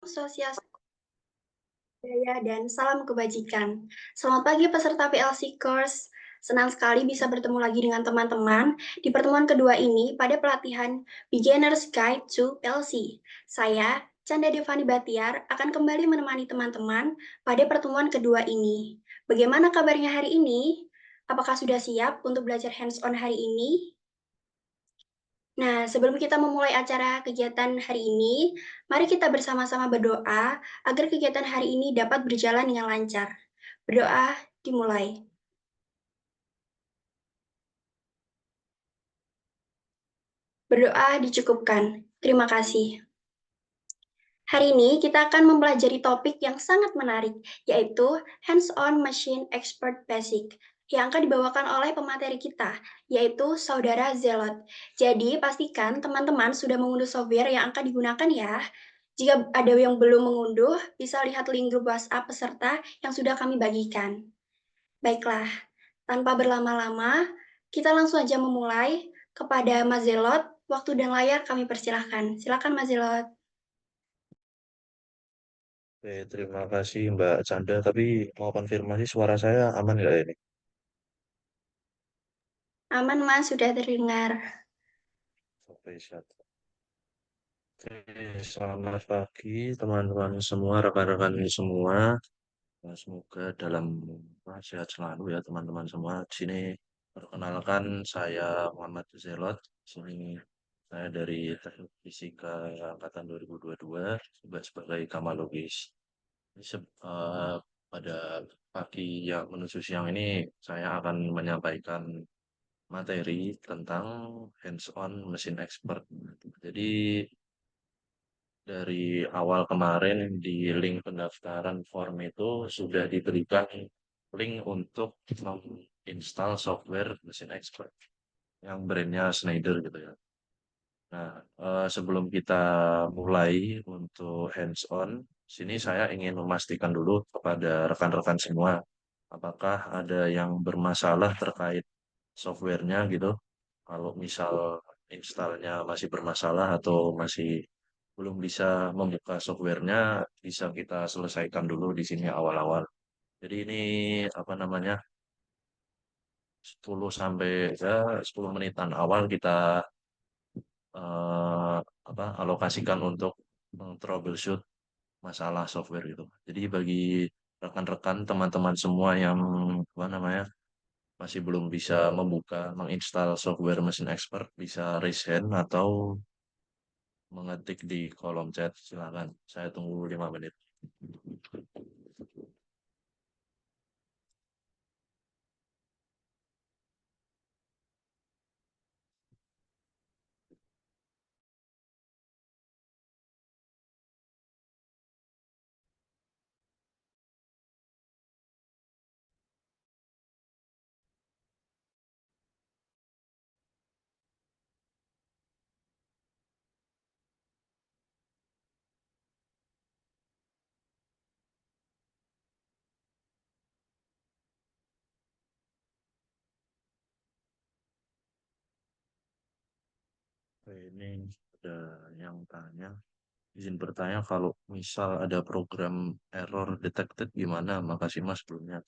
Sosial budaya dan salam kebajikan. Selamat pagi peserta PLC Course. Senang sekali bisa bertemu lagi dengan teman-teman di pertemuan kedua ini pada pelatihan Beginner's Guide to PLC. Saya, Canda Devani Batiar, akan kembali menemani teman-teman pada pertemuan kedua ini. Bagaimana kabarnya hari ini? Apakah sudah siap untuk belajar hands-on hari ini? Nah, sebelum kita memulai acara kegiatan hari ini, mari kita bersama-sama berdoa agar kegiatan hari ini dapat berjalan dengan lancar. Berdoa dimulai. Berdoa dicukupkan. Terima kasih. Hari ini kita akan mempelajari topik yang sangat menarik, yaitu Hands-on Machine Expert Basic, yang akan dibawakan oleh pemateri kita, yaitu Saudara Zelot. Jadi, pastikan teman-teman sudah mengunduh software yang akan digunakan ya. Jika ada yang belum mengunduh, bisa lihat link grup WhatsApp peserta yang sudah kami bagikan. Baiklah, tanpa berlama-lama, kita langsung saja memulai. Kepada Mas Zelot, waktu dan layar kami persilahkan. Silakan Mas Zelot. Oke, terima kasih Mbak Canda. Tapi mau konfirmasi suara saya aman nggak ini? Aman Mas, sudah terdengar. Oke, siap. Oke, selamat pagi teman-teman semua, rekan-rekan semua. Semoga dalam sehat selalu ya teman-teman semua. Di sini perkenalkan saya Muhammad Zelot. Di sini saya dari Teknik Fisika angkatan 2022 sebagai kamalogis. Jadi, pada pagi yang menuju siang ini saya akan menyampaikan materi tentang hands-on mesin expert. Jadi dari awal kemarin di link pendaftaran form itu sudah diberikan link untuk menginstal software mesin expert yang brandnya Schneider gitu ya. Nah, sebelum kita mulai untuk hands-on, sini saya ingin memastikan dulu kepada rekan-rekan semua, apakah ada yang bermasalah terkait softwarenya gitu. Kalau misal installnya masih bermasalah atau masih belum bisa membuka softwarenya, bisa kita selesaikan dulu di sini awal-awal. Jadi ini apa namanya 10 sampai ya 10 menitan awal kita eh, alokasikan untuk troubleshoot masalah software gitu. Jadi bagi rekan-rekan teman-teman semua yang apa namanya masih belum bisa membuka menginstal software mesin expert bisa raise hand atau mengetik di kolom chat silakan. Saya tunggu 5 menit. Oke, ini ada yang tanya. Izin bertanya kalau misal ada program error detected gimana? Makasih Mas sebelumnya.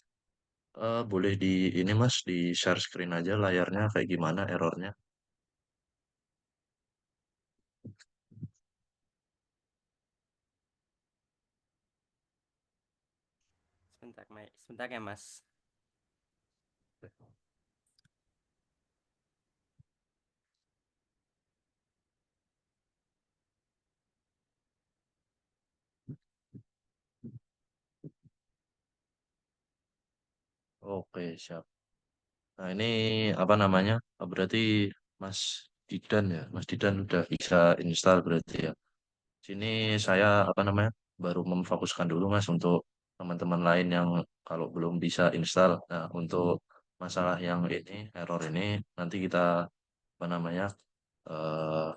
Boleh di ini Mas di share screen aja layarnya kayak gimana errornya. Sebentar ya Mas. Oke, siap. Nah, ini apa namanya? Berarti Mas Didan ya. Mas Didan udah bisa install berarti ya. Sini saya apa namanya? Baru memfokuskan dulu Mas untuk teman-teman lain yang kalau belum bisa install. Nah, untuk masalah yang ini, error ini nanti kita apa namanya? eh,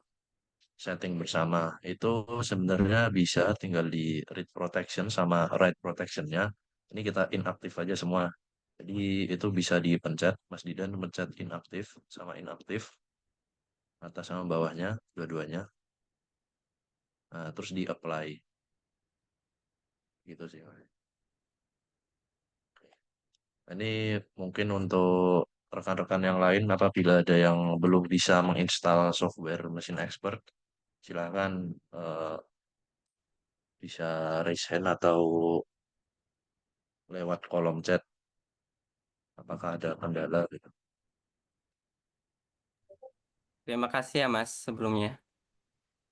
setting bersama. Itu sebenarnya bisa tinggal di read protection sama write protectionnya. Ini kita inaktif aja semua. Jadi itu bisa dipencet, Mas Didan pencet inaktif sama inaktif, atas sama bawahnya, dua-duanya. Nah, terus di apply. gitu sih. Ini mungkin untuk rekan-rekan yang lain apabila ada yang belum bisa menginstal software mesin expert, silakan bisa raise hand atau lewat kolom chat apakah ada kendala gitu. Terima kasih ya Mas sebelumnya.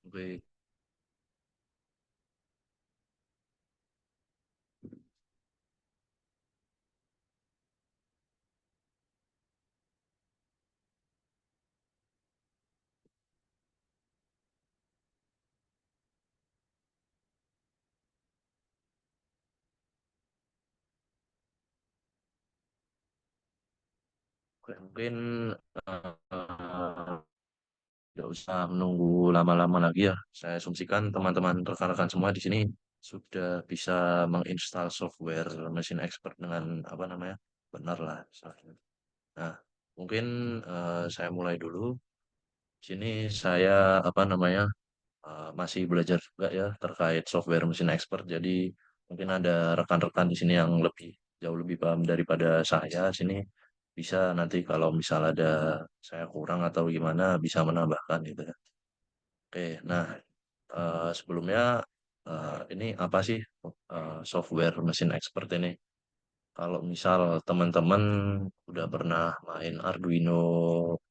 Oke. Oke, mungkin tidak usah menunggu lama-lama lagi ya. Saya asumsikan teman-teman rekan-rekan semua di sini sudah bisa menginstal software mesin expert dengan apa namanya benar lah. Nah, mungkin saya mulai dulu. Di sini saya apa namanya masih belajar juga ya terkait software mesin expert. Jadi mungkin ada rekan-rekan di sini yang jauh lebih paham daripada saya. Sini bisa nanti kalau misal ada saya kurang atau gimana bisa menambahkan gitu ya. Oke, nah sebelumnya ini apa sih software mesin expert ini? Kalau misal teman-teman udah pernah main Arduino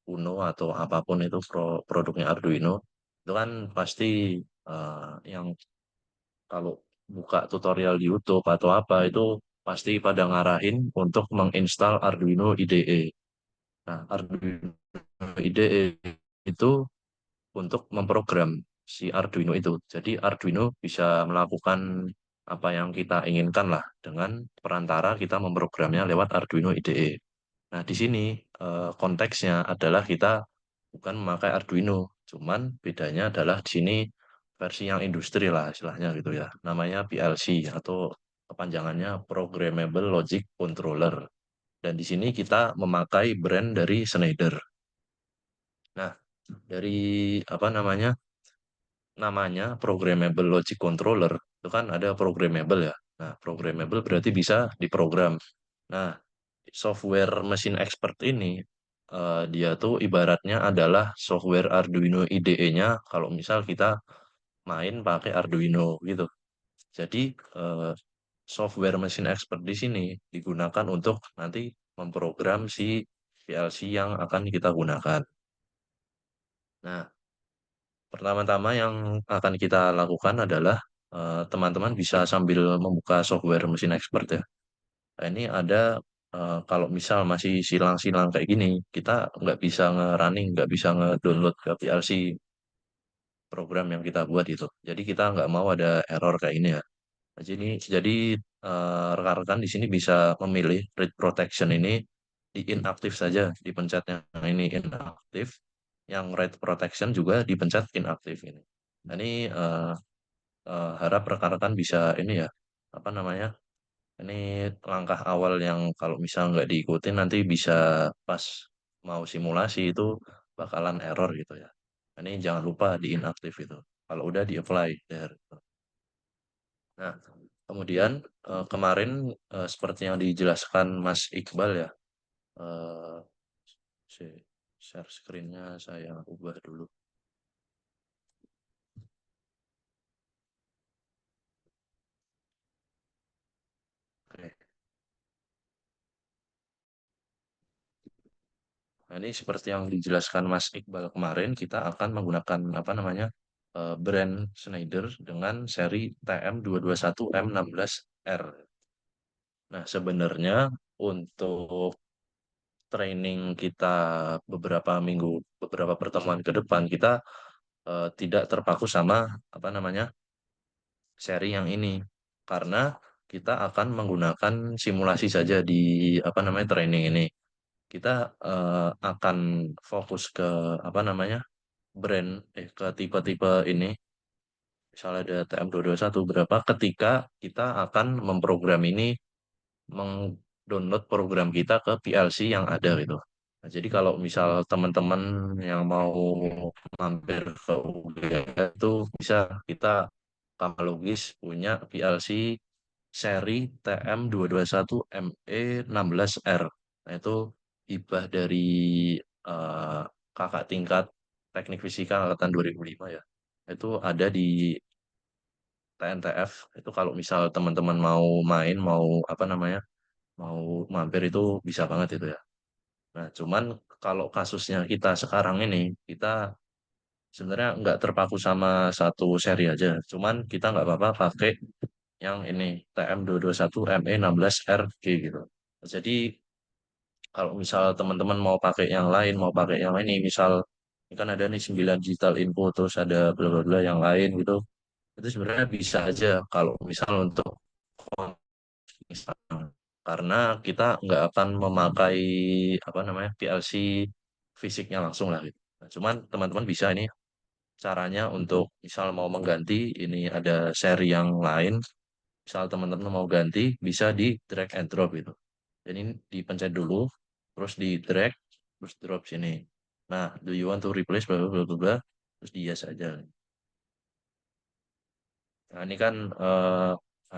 Uno atau apapun itu produknya Arduino, itu kan pasti yang kalau buka tutorial di YouTube atau apa itu pasti pada ngarahin untuk menginstal Arduino IDE. Nah, Arduino IDE itu untuk memprogram si Arduino itu. Jadi Arduino bisa melakukan apa yang kita inginkan lah dengan perantara kita memprogramnya lewat Arduino IDE. Nah, di sini konteksnya adalah kita bukan memakai Arduino, cuman bedanya adalah di sini versi yang industri lah istilahnya gitu ya. Namanya PLC atau kepanjangannya Programmable Logic Controller. Dan di sini kita memakai brand dari Schneider. Nah, dari apa namanya programmable logic controller itu kan ada programmable ya. Nah, programmable berarti bisa diprogram. Nah, software mesin expert ini dia tuh ibaratnya adalah software Arduino IDE-nya kalau misal kita main pakai Arduino gitu. Jadi software mesin expert di sini digunakan untuk nanti memprogram si PLC yang akan kita gunakan. Nah, pertama-tama yang akan kita lakukan adalah teman-teman bisa sambil membuka software mesin expert ya. Nah, ini ada kalau misal masih silang-silang kayak gini, kita nggak bisa nge-running, nggak bisa nge-download ke PLC program yang kita buat itu. Jadi kita nggak mau ada error kayak ini ya. Nah, jadi rekan-rekan di sini bisa memilih read protection ini di inaktif saja, dipencet yang ini inaktif, yang read protection juga dipencet inaktif ini. Nah, ini harap rekan-rekan bisa ini ya, apa namanya, ini langkah awal yang kalau misal nggak diikuti nanti bisa pas mau simulasi itu bakalan error gitu ya. Ini jangan lupa di inaktif itu. Kalau udah di apply there. Nah, kemudian kemarin seperti yang dijelaskan Mas Iqbal ya, eh, share screen-nya saya ubah dulu. Oke. Nah, ini seperti yang dijelaskan Mas Iqbal kemarin, kita akan menggunakan apa namanya brand Schneider dengan seri TM221M16R. Nah, sebenarnya untuk training kita beberapa pertemuan ke depan, kita tidak terpaku sama apa namanya seri yang ini, karena kita akan menggunakan simulasi saja di apa namanya training ini. Kita akan fokus ke apa namanya ke tipe-tipe ini misalnya ada TM221 berapa ketika kita akan memprogram ini mengdownload program kita ke PLC yang ada gitu. Nah, jadi kalau misal teman-teman yang mau mampir ke UGM itu bisa kita logis punya PLC seri TM221ME16R. Nah, itu hibah dari eh, kakak tingkat Teknik Fisika angkatan 2005 ya. Itu ada di TNTF. Itu kalau misal teman-teman mau main, mau apa namanya, mau mampir itu bisa banget itu ya. Nah, cuman kalau kasusnya kita sekarang ini, kita sebenarnya nggak terpaku sama satu seri aja. Cuman kita nggak apa-apa pakai yang ini TM221 ME16RG gitu. Jadi kalau misal teman-teman mau pakai yang lain, mau pakai yang ini, misal ini kan ada nih 9 digital info, terus ada bla bla bla yang lain gitu. Itu sebenarnya bisa aja kalau misal untuk misal. Karena kita nggak akan memakai apa namanya PLC fisiknya langsung lah gitu. Nah, cuman teman-teman bisa ini caranya untuk misal mau mengganti ini ada seri yang lain, misal teman-teman mau ganti bisa di drag and drop gitu. Jadi ini dipencet dulu, terus di drag, terus drop sini. Nah, do you want to replace bla bla bla bla, bla, terus di yes aja. Nah, ini kan nah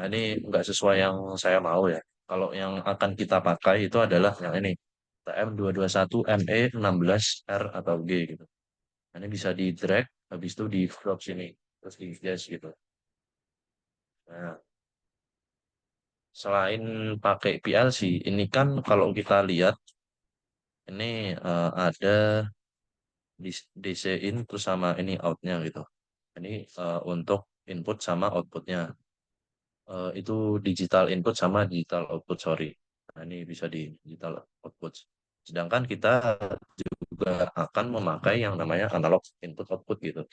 ini nggak sesuai yang saya mau ya. Kalau yang akan kita pakai itu adalah yang ini TM221 ME16R atau G gitu. Nah, ini bisa di drag, habis itu di drop sini, terus di yes gitu. Nah, selain pakai PLC, ini kan kalau kita lihat ini ada DC in terus sama ini outnya gitu. Ini untuk input sama outputnya. Itu digital input sama digital output, sorry. Nah, ini bisa di digital output. Sedangkan kita juga akan memakai yang namanya analog input output gitu.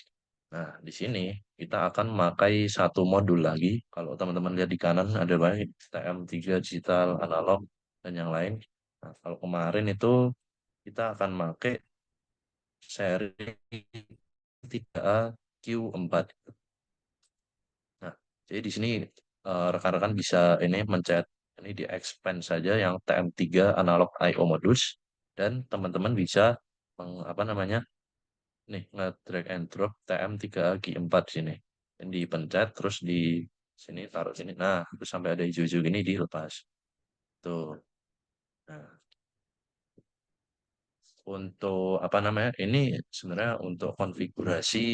Nah, di sini kita akan memakai satu modul lagi. Kalau teman-teman lihat di kanan ada banyak TM3 digital, analog, dan yang lain. Nah, kalau kemarin itu kita akan pakai seri 3A Q4. Nah, jadi di sini rekan-rekan bisa ini mencet ini di expand saja yang TM3 analog I/O modus dan teman-teman bisa apa namanya nih nge-drag and drop TM3A Q4 sini. Ini dipencet terus di sini taruh sini. Nah, terus sampai ada hijau-hijau gini dilepas. Tuh. Nah, untuk apa namanya? Ini sebenarnya untuk konfigurasi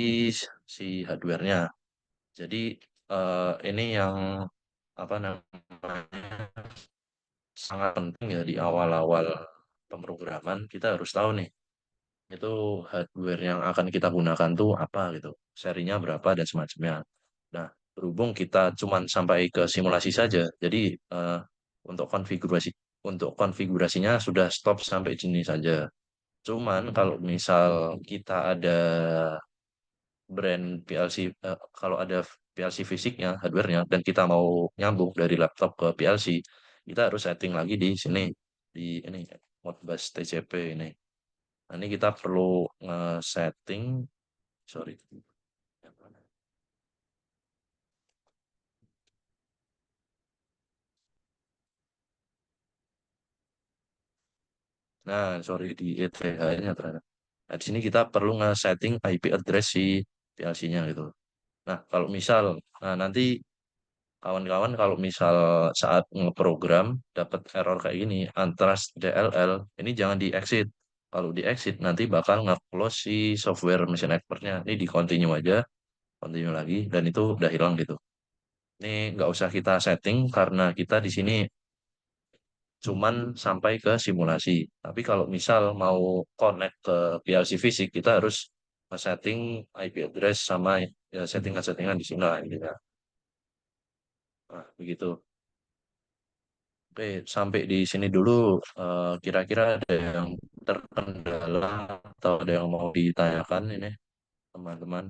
si hardware-nya. Jadi ini yang apa namanya sangat penting ya di awal-awal pemrograman kita harus tahu nih itu hardware yang akan kita gunakan tuh apa gitu, serinya berapa dan semacamnya. Nah, berhubung kita cuman sampai ke simulasi saja, jadi untuk konfigurasinya sudah stop sampai sini saja. Cuman kalau misal kita ada brand PLC, kalau ada PLC fisiknya, hardware-nya, dan kita mau nyambung dari laptop ke PLC, kita harus setting lagi di sini, di ini, Modbus TCP ini. Nah, ini kita perlu nge-setting, sorry. Nah, sorry, di ETH-nya ternyata. Nah, di sini kita perlu nge-setting IP address si PLC-nya gitu. Nah, kalau misal, nah nanti kawan-kawan kalau misal saat ngeprogram dapat error kayak gini, Untrust DLL, ini jangan di-exit. Kalau di-exit nanti bakal nge-close si software mesin expert-nya. Ini di-continue aja, continue lagi, dan itu udah hilang gitu. Ini nggak usah kita setting karena kita di sini cuman sampai ke simulasi. Tapi kalau misal mau connect ke PLC fisik, kita harus setting IP address sama ya settingan-settingan di sini lah. Gitu ya. Nah, begitu. Oke, sampai di sini dulu. Kira-kira ada yang terkendala atau ada yang mau ditanyakan ini, teman-teman.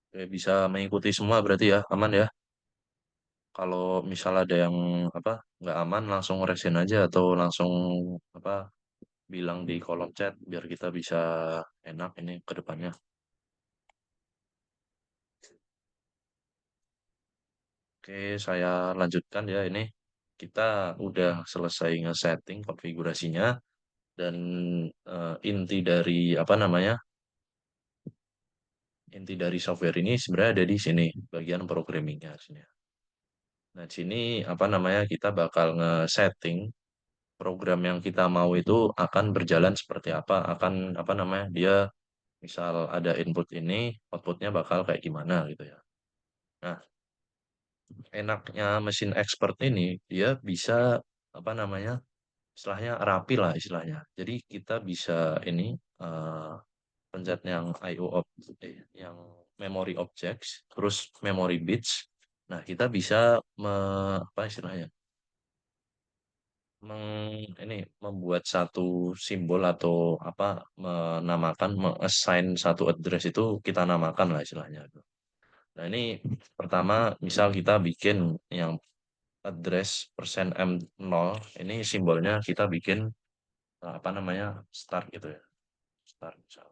Oke, bisa mengikuti semua berarti ya, aman ya. Kalau misal ada yang apa nggak aman, langsung resign aja atau langsung apa bilang di kolom chat biar kita bisa enak ini ke depannya. Oke, saya lanjutkan ya ini. Kita udah selesai nge-setting konfigurasinya dan inti dari apa namanya? Inti dari software ini sebenarnya ada di sini, bagian programmingnya sini. Nah, di sini apa namanya? Kita bakal nge-setting program yang kita mau itu akan berjalan seperti apa, akan apa namanya? Dia misal ada input ini, outputnya bakal kayak gimana gitu ya. Nah, enaknya mesin expert ini dia bisa apa namanya? Istilahnya rapi lah istilahnya. Jadi kita bisa ini eh, pencet yang yang memory objects, terus memory bits. Nah, kita bisa apa istilahnya? Ini membuat satu simbol atau apa menamakan assign satu address itu kita namakan lah istilahnya. Nah, ini pertama misal kita bikin yang address %m0 ini simbolnya kita bikin apa namanya start gitu ya. Start misal.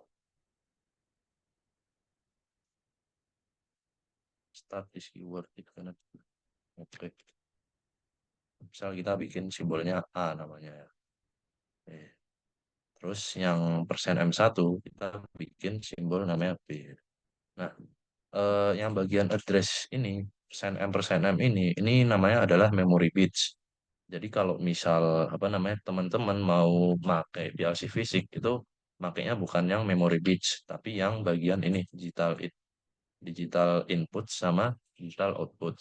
Start is keyword itu kan. Oke. Misal kita bikin simbolnya A namanya ya. Oke. Terus yang %m1 kita bikin simbol namanya B. Nah, yang bagian address ini %m ini namanya adalah memory bits. Jadi kalau misal apa namanya teman-teman mau pakai PLC fisik itu makanya bukan yang memory bits, tapi yang bagian ini digital input sama digital output.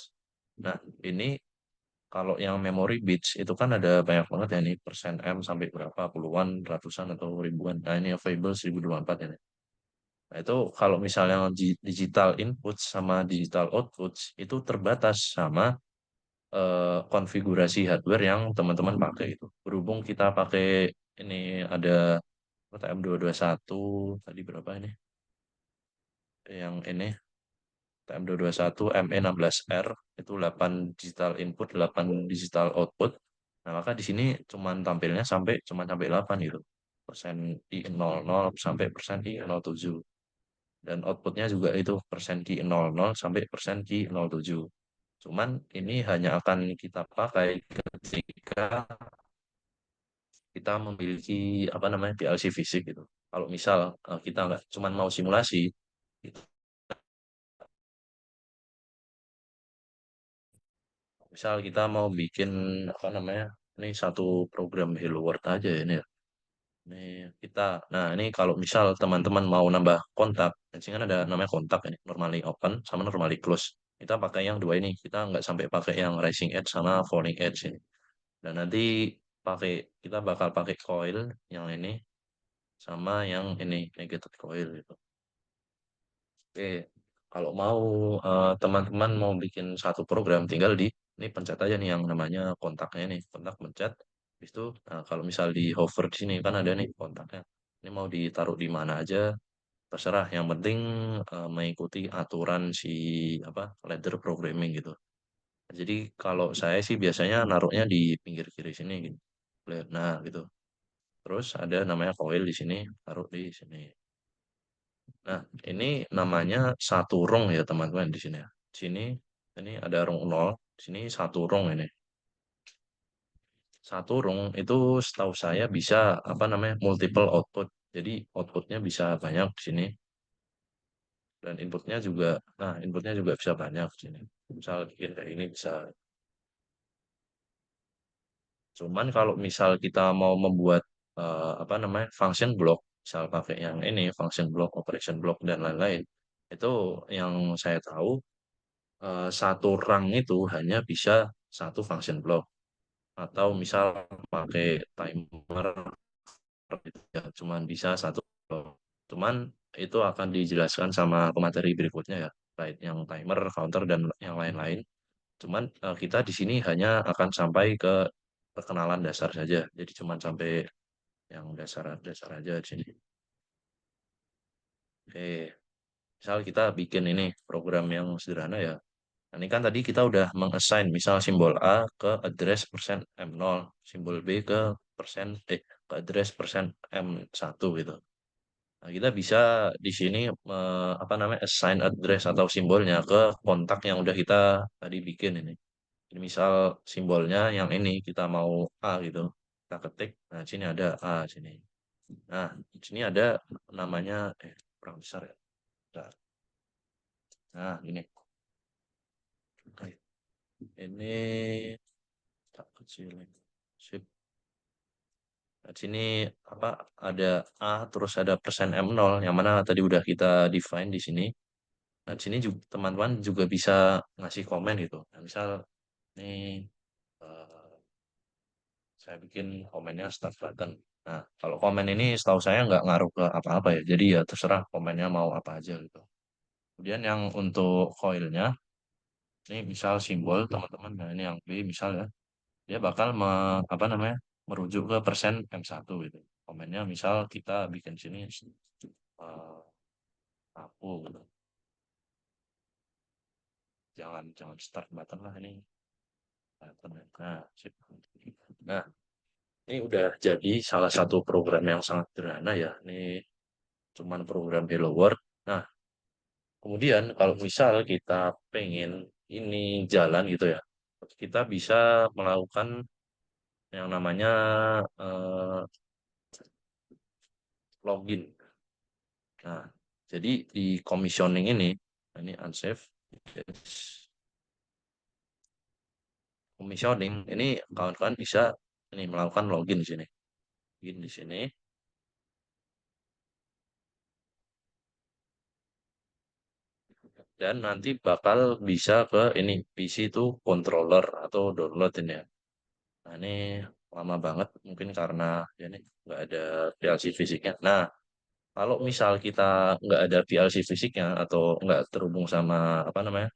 Nah, ini kalau yang memory bits itu kan ada banyak banget ya nih persen M sampai berapa puluhan, ratusan atau ribuan. Nah, ini available 1024 ini. Nah, itu kalau misalnya digital input sama digital output itu terbatas sama konfigurasi hardware yang teman-teman pakai itu. Berhubung kita pakai ini ada TM221 tadi berapa ini? Yang ini TM221 ME16R itu 8 digital input, 8 digital output. Nah, maka di sini cuman sampai 8 gitu. Persen I00 sampai persen I07. Dan outputnya juga itu persen Ki00 sampai persen Ki07. Cuman ini hanya akan kita pakai ketika kita memiliki apa namanya PLC fisik gitu. Kalau misal kita nggak cuman mau simulasi, gitu. Misal kita mau bikin apa namanya ini satu program Hello World aja ya ini ya. Ini kita, nah ini kalau misal teman-teman mau nambah kontak, di sini kan ada namanya kontak ini, normally open sama normally close. Kita pakai yang dua ini, kita nggak sampai pakai yang rising edge sama falling edge ini. Dan nanti pakai kita bakal pakai coil yang ini sama yang ini negative coil gitu. Oke, kalau mau teman-teman mau bikin satu program, tinggal di ini pencet aja nih yang namanya kontaknya nih, kontak pencet. Habis itu, nah, kalau misal di hover di sini kan ada nih kontaknya. Ini mau ditaruh di mana aja, terserah. Yang penting mengikuti aturan si apa ladder programming gitu. Jadi kalau saya sih biasanya naruhnya di pinggir kiri sini gitu. Nah, gitu. Terus ada namanya coil di sini, taruh di sini. Nah, ini namanya satu rung ya teman-teman di sini ya. Di sini ini ada rung 0, di sini satu rung ini. Satu rung itu setahu saya bisa apa namanya multiple output. Jadi outputnya bisa banyak di sini dan inputnya juga bisa banyak di sini. Misal bikin kayak ini bisa. Cuman kalau misal kita mau membuat apa namanya function block, misal pakai yang ini function block, operation block dan lain-lain, itu yang saya tahu satu rang itu hanya bisa satu function block atau misal pakai timer itu ya cuman bisa satu block. Cuman itu akan dijelaskan sama pemateri berikutnya ya, baik yang timer, counter dan yang lain-lain. Cuman kita di sini hanya akan sampai ke perkenalan dasar saja. Jadi cuman sampai yang dasar-dasar aja di sini. Oke, misal kita bikin ini program yang sederhana ya. Nah, ini kan tadi kita udah mengassign misal simbol A ke address %m0, simbol B ke persen ke address persen M1 gitu. Nah, kita bisa di sini apa namanya assign address atau simbolnya ke kontak yang udah kita tadi bikin ini. Jadi misal simbolnya yang ini kita mau A gitu. Kita ketik, nah sini ada A sini. Nah, di sini ada namanya kurang besar ya. Bentar. Nah, ini. Ini tak kecilin. Sip. Nah, di sini apa ada A terus ada persen M0 yang mana tadi udah kita define di sini. Nah, di sini juga teman-teman juga bisa ngasih komen gitu. Nah, misal nih eh, saya bikin komennya start button. Nah, kalau komen ini setahu saya nggak ngaruh ke apa-apa ya. Jadi ya terserah komennya mau apa aja gitu. Kemudian yang untuk koilnya, ini misal simbol teman-teman. Nah, ini yang B misal ya. Dia bakal apa namanya merujuk ke persen M1 gitu. Komennya misal kita bikin sini eh, aku gitu. Jangan jangan start button lah ini. Button. Nah, sip. Nah, ini udah jadi salah satu program yang sangat sederhana ya. Ini cuman program Hello World. Nah, kemudian kalau misal kita pengen ini jalan gitu ya, kita bisa melakukan yang namanya eh, login. Nah, jadi di commissioning ini unsafe, yes. Commissioning ini kawan-kawan bisa ini melakukan login di sini. Login di sini. Dan nanti bakal bisa ke ini PC itu controller atau download ini ya. Nah ini lama banget mungkin karena ya ini nggak ada PLC fisiknya. Nah kalau misal kita nggak ada PLC fisiknya atau nggak terhubung sama apa namanya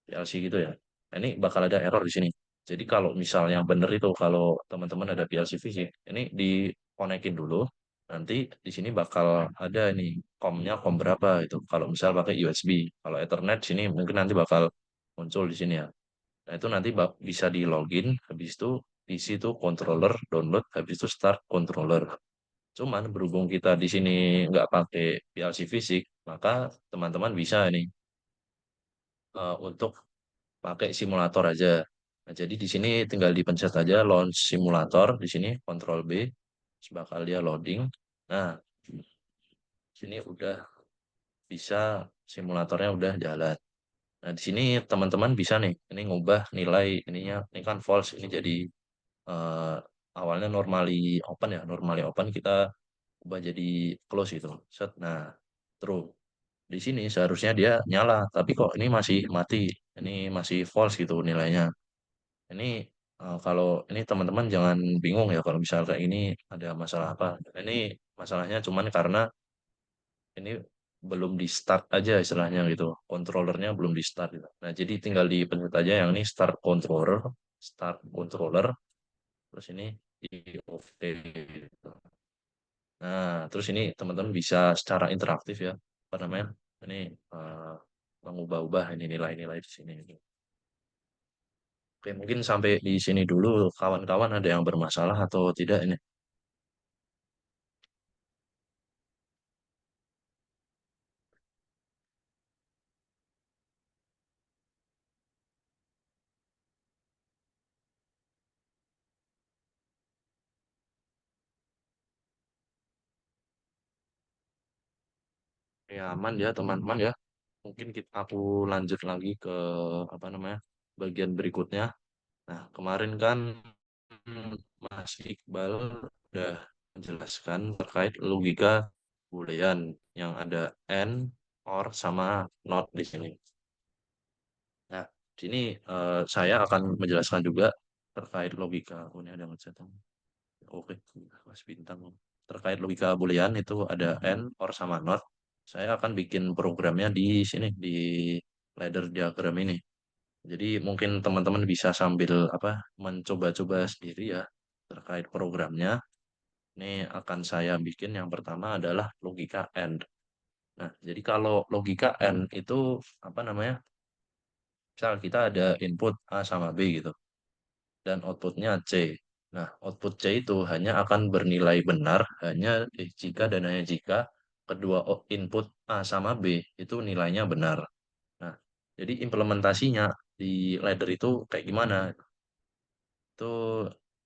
PLC gitu ya, nah, ini bakal ada error di sini. Jadi kalau misal yang bener itu kalau teman-teman ada PLC fisik, ini dikonekin dulu. Nanti di sini bakal ada ini kom berapa itu. Kalau misal pakai USB, kalau Ethernet sini mungkin nanti bakal muncul di sini ya. Nah, itu nanti bisa di login, habis itu PC itu controller, download, habis itu start controller. Cuman berhubung kita di sini nggak pakai PLC fisik, maka teman-teman bisa ini untuk pakai simulator aja. Nah, jadi di sini tinggal dipencet aja launch simulator, di sini Ctrl B, terus bakal dia loading. Nah, sini udah bisa simulatornya udah jalan. Nah, di sini teman-teman bisa nih, ini ngubah nilai ininya, ini kan false, ini jadi eh, awalnya normally open ya, normally open kita ubah jadi close itu. Set. Nah, true. Di sini seharusnya dia nyala, tapi kok ini masih mati, ini masih false gitu nilainya. Ini kalau ini teman-teman jangan bingung ya kalau misal kayak ini ada masalah apa. Ini masalahnya cuman karena ini belum di start aja istilahnya gitu. Controllernya belum di start gitu. Nah, jadi tinggal dipencet aja yang ini start controller, terus ini di OK gitu. Nah, terus ini teman-teman bisa secara interaktif ya, apa namanya? Ini eh, mengubah-ubah ini nilai-nilai di sini. Oke, mungkin sampai di sini dulu kawan-kawan ada yang bermasalah atau tidak ini. Ya aman ya teman-teman ya. Mungkin aku lanjut lagi ke apa namanya bagian berikutnya. Nah kemarin kan Mas Iqbal udah menjelaskan terkait logika Boolean yang ada and, or, sama not di sini. Nah di sini saya akan menjelaskan juga terkait logika. Oh, ini ada ngechat. Oke, Mas Bintang. Terkait logika Boolean itu ada and, or, sama not. Saya akan bikin programnya di sini, di ladder diagram ini. Jadi mungkin teman-teman bisa sambil apa mencoba-coba sendiri ya terkait programnya. Ini akan saya bikin yang pertama adalah logika and. Nah, jadi kalau logika and itu apa namanya? Misal kita ada input A sama B gitu dan outputnya C. Nah, output C itu hanya akan bernilai benar jika dan hanya jika kedua input A sama B itu nilainya benar. Nah, jadi implementasinya di ladder itu kayak gimana? Itu,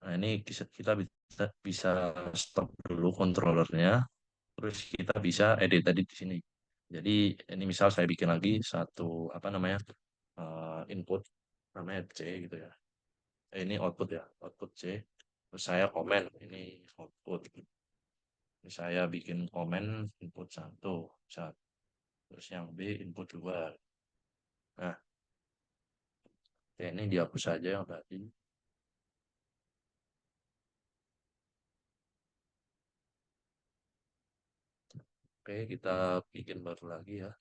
nah ini kita bisa stop dulu controllernya, terus kita bisa edit tadi di sini. Jadi ini misal saya bikin lagi satu apa namanya input namanya C gitu ya. Ini output ya, output C. Terus saya komen ini output. Terus saya bikin komen input satu, terus yang B input dua. Nah, ini dihapus saja yang tadi. Oke, kita bikin baru lagi ya.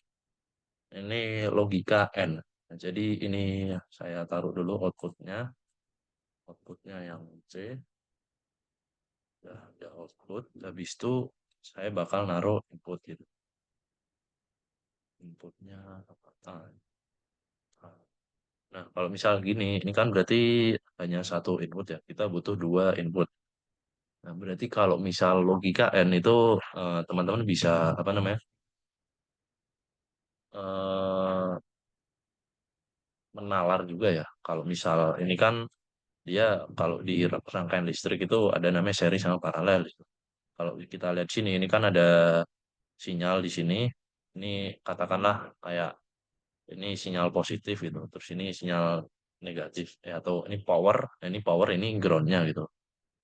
Ini logika N. Nah, jadi ini saya taruh dulu outputnya yang C. Ya, ada output. Habis itu saya bakal naruh input gitu. Inputnya apa? Nah, kalau misal gini, ini kan berarti hanya satu input ya. Kita butuh dua input. Nah, berarti kalau misal logika N itu teman-teman bisa apa namanya? eh Menalar juga ya. Kalau misal ini kan dia kalau di rangkaian listrik itu ada namanya seri sama paralel gitu. Kalau kita lihat sini, ini kan ada sinyal di sini. Ini katakanlah kayak ini sinyal positif gitu. Terus ini sinyal negatif ya atau ini power, ini groundnya gitu.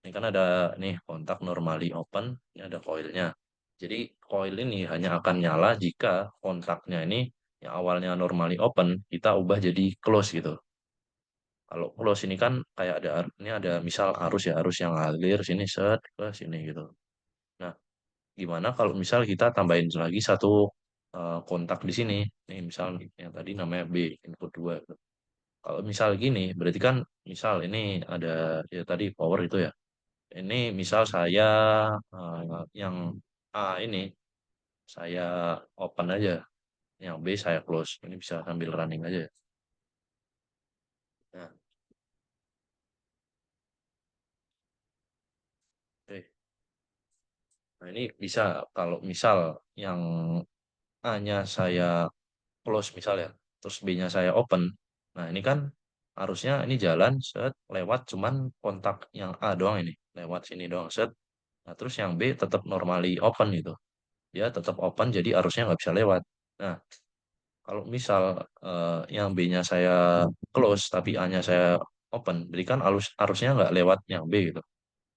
Ini kan ada nih kontak normally open, ini ada koilnya. Jadi koil ini hanya akan nyala jika kontaknya ini yang awalnya normally open kita ubah jadi close gitu. Kalau close ini kan kayak ini ada misal arus ya, arus yang ngalir sini set ke sini gitu. Nah, gimana kalau misal kita tambahin lagi satu kontak di sini. Nih misal yang tadi namanya B input 2 gitu. Kalau misal gini, berarti kan misal ini ada ya tadi power itu ya. Ini misal saya yang A ini saya open aja, yang B saya close. Ini bisa sambil running aja. Nah, oke. Nah, ini bisa kalau misal yang A-nya saya close misal ya, terus B-nya saya open. Nah, ini kan harusnya ini jalan set lewat cuman kontak yang A doang ini, lewat sini doang set. Nah, terus yang B tetap normally open gitu. Dia tetap open jadi arusnya nggak bisa lewat. Nah, kalau misal yang B-nya saya close tapi A-nya saya open, jadi kan arusnya nggak lewat yang B gitu.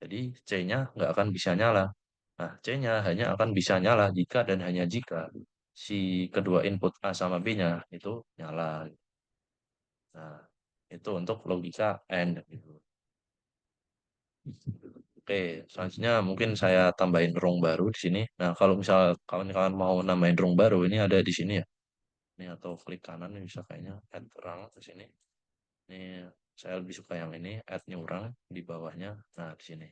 Jadi C-nya nggak akan bisa nyala. Nah, C-nya hanya akan bisa nyala jika dan hanya jika si kedua input A sama B-nya itu nyala. Nah, itu untuk logika AND gitu. Oke, selanjutnya mungkin saya tambahin rung baru di sini. Nah, kalau misal kawan-kawan mau nambahin rung baru, ini ada di sini ya. Ini atau klik kanan ini bisa kayaknya add rung di sini. Ini saya lebih suka yang ini, add new rung di bawahnya. Nah, di sini.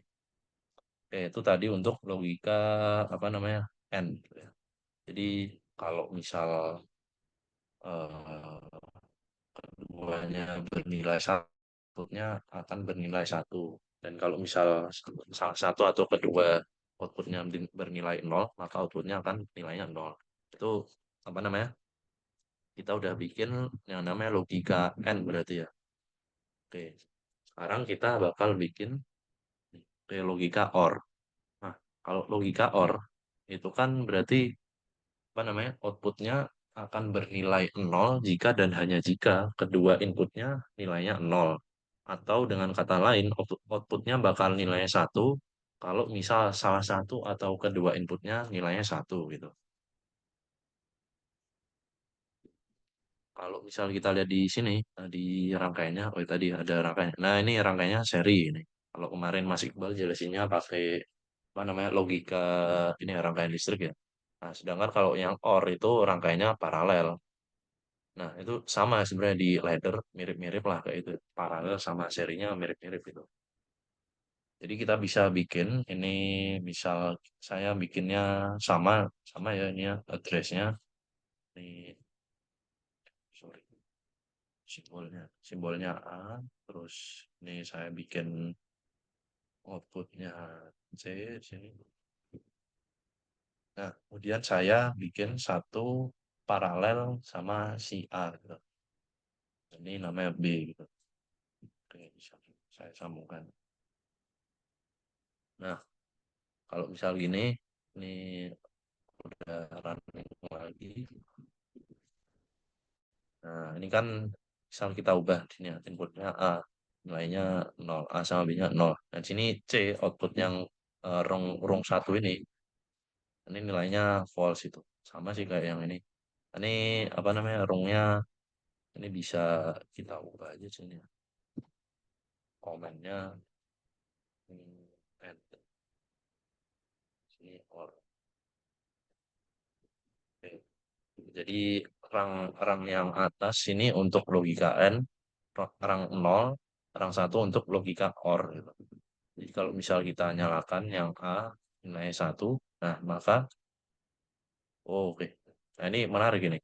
Oke, itu tadi untuk logika apa namanya? AND gitu ya. Jadi kalau misal eh, keduanya bernilai satu, outputnya akan bernilai satu. Dan kalau misal salah satu atau kedua outputnya bernilai nol, maka outputnya akan nilainya nol. Itu apa namanya? Kita udah bikin yang namanya logika N berarti ya. Oke, sekarang kita bakal bikin logika OR. Nah, kalau logika OR itu kan berarti apa namanya outputnya akan bernilai nol jika dan hanya jika kedua inputnya nilainya nol. Atau dengan kata lain outputnya bakal nilainya satu kalau misal salah satu atau kedua inputnya nilainya satu gitu. Kalau misal kita lihat di sini di rangkaiannya, oh tadi ada rangkaiannya. Nah ini rangkaiannya seri ini. Kalau kemarin Mas Iqbal jelasinnya pakai apa namanya logika ini ya, rangkaian listrik ya. Nah, sedangkan kalau yang OR itu rangkaiannya paralel. Nah, itu sama sebenarnya di ladder, mirip-mirip lah kayak itu. Paralel sama serinya mirip-mirip itu. Jadi kita bisa bikin ini misal saya bikinnya sama sama ya ini ya addressnya. Ini sorry simbolnya A terus ini saya bikin outputnya C di sini. Nah, kemudian saya bikin satu paralel sama si A gitu. Ini namanya B gitu. Oke, saya sambungkan. Nah, kalau misal gini, ini udah running lagi. Nah, ini kan misal kita ubah di sini ya, inputnya A, nilainya 0, A sama B-nya 0. Dan sini C, output yang rung 1 ini nilainya false itu. Sama sih kayak yang ini. Ini apa namanya, rungnya ini bisa kita ubah aja sini ya. Komennya and sini or. Oke. Jadi rang yang atas ini untuk logika N, rang 0, rang 1 untuk logika OR gitu. Jadi kalau misal kita nyalakan yang A nilai 1, nah maka oke. Nah ini menarik ini.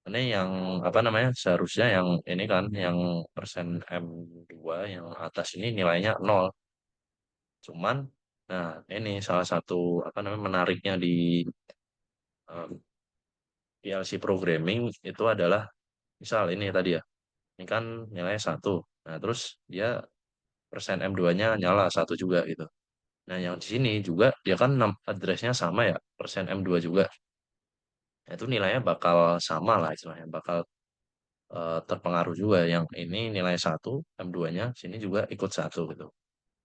Ini yang apa namanya? Seharusnya yang ini kan yang persen M2 yang atas ini nilainya 0. Cuman nah ini salah satu apa namanya menariknya di PLC programming itu adalah misal ini tadi ya. Ini kan nilainya 1. Nah, terus dia persen M2-nya nyala 1 juga gitu. Nah, yang di sini juga dia kan address-nya sama ya, persen M2 juga. Nah, itu nilainya bakal sama lah istilahnya, bakal terpengaruh juga. Yang ini nilai 1, M2-nya, sini juga ikut 1 gitu.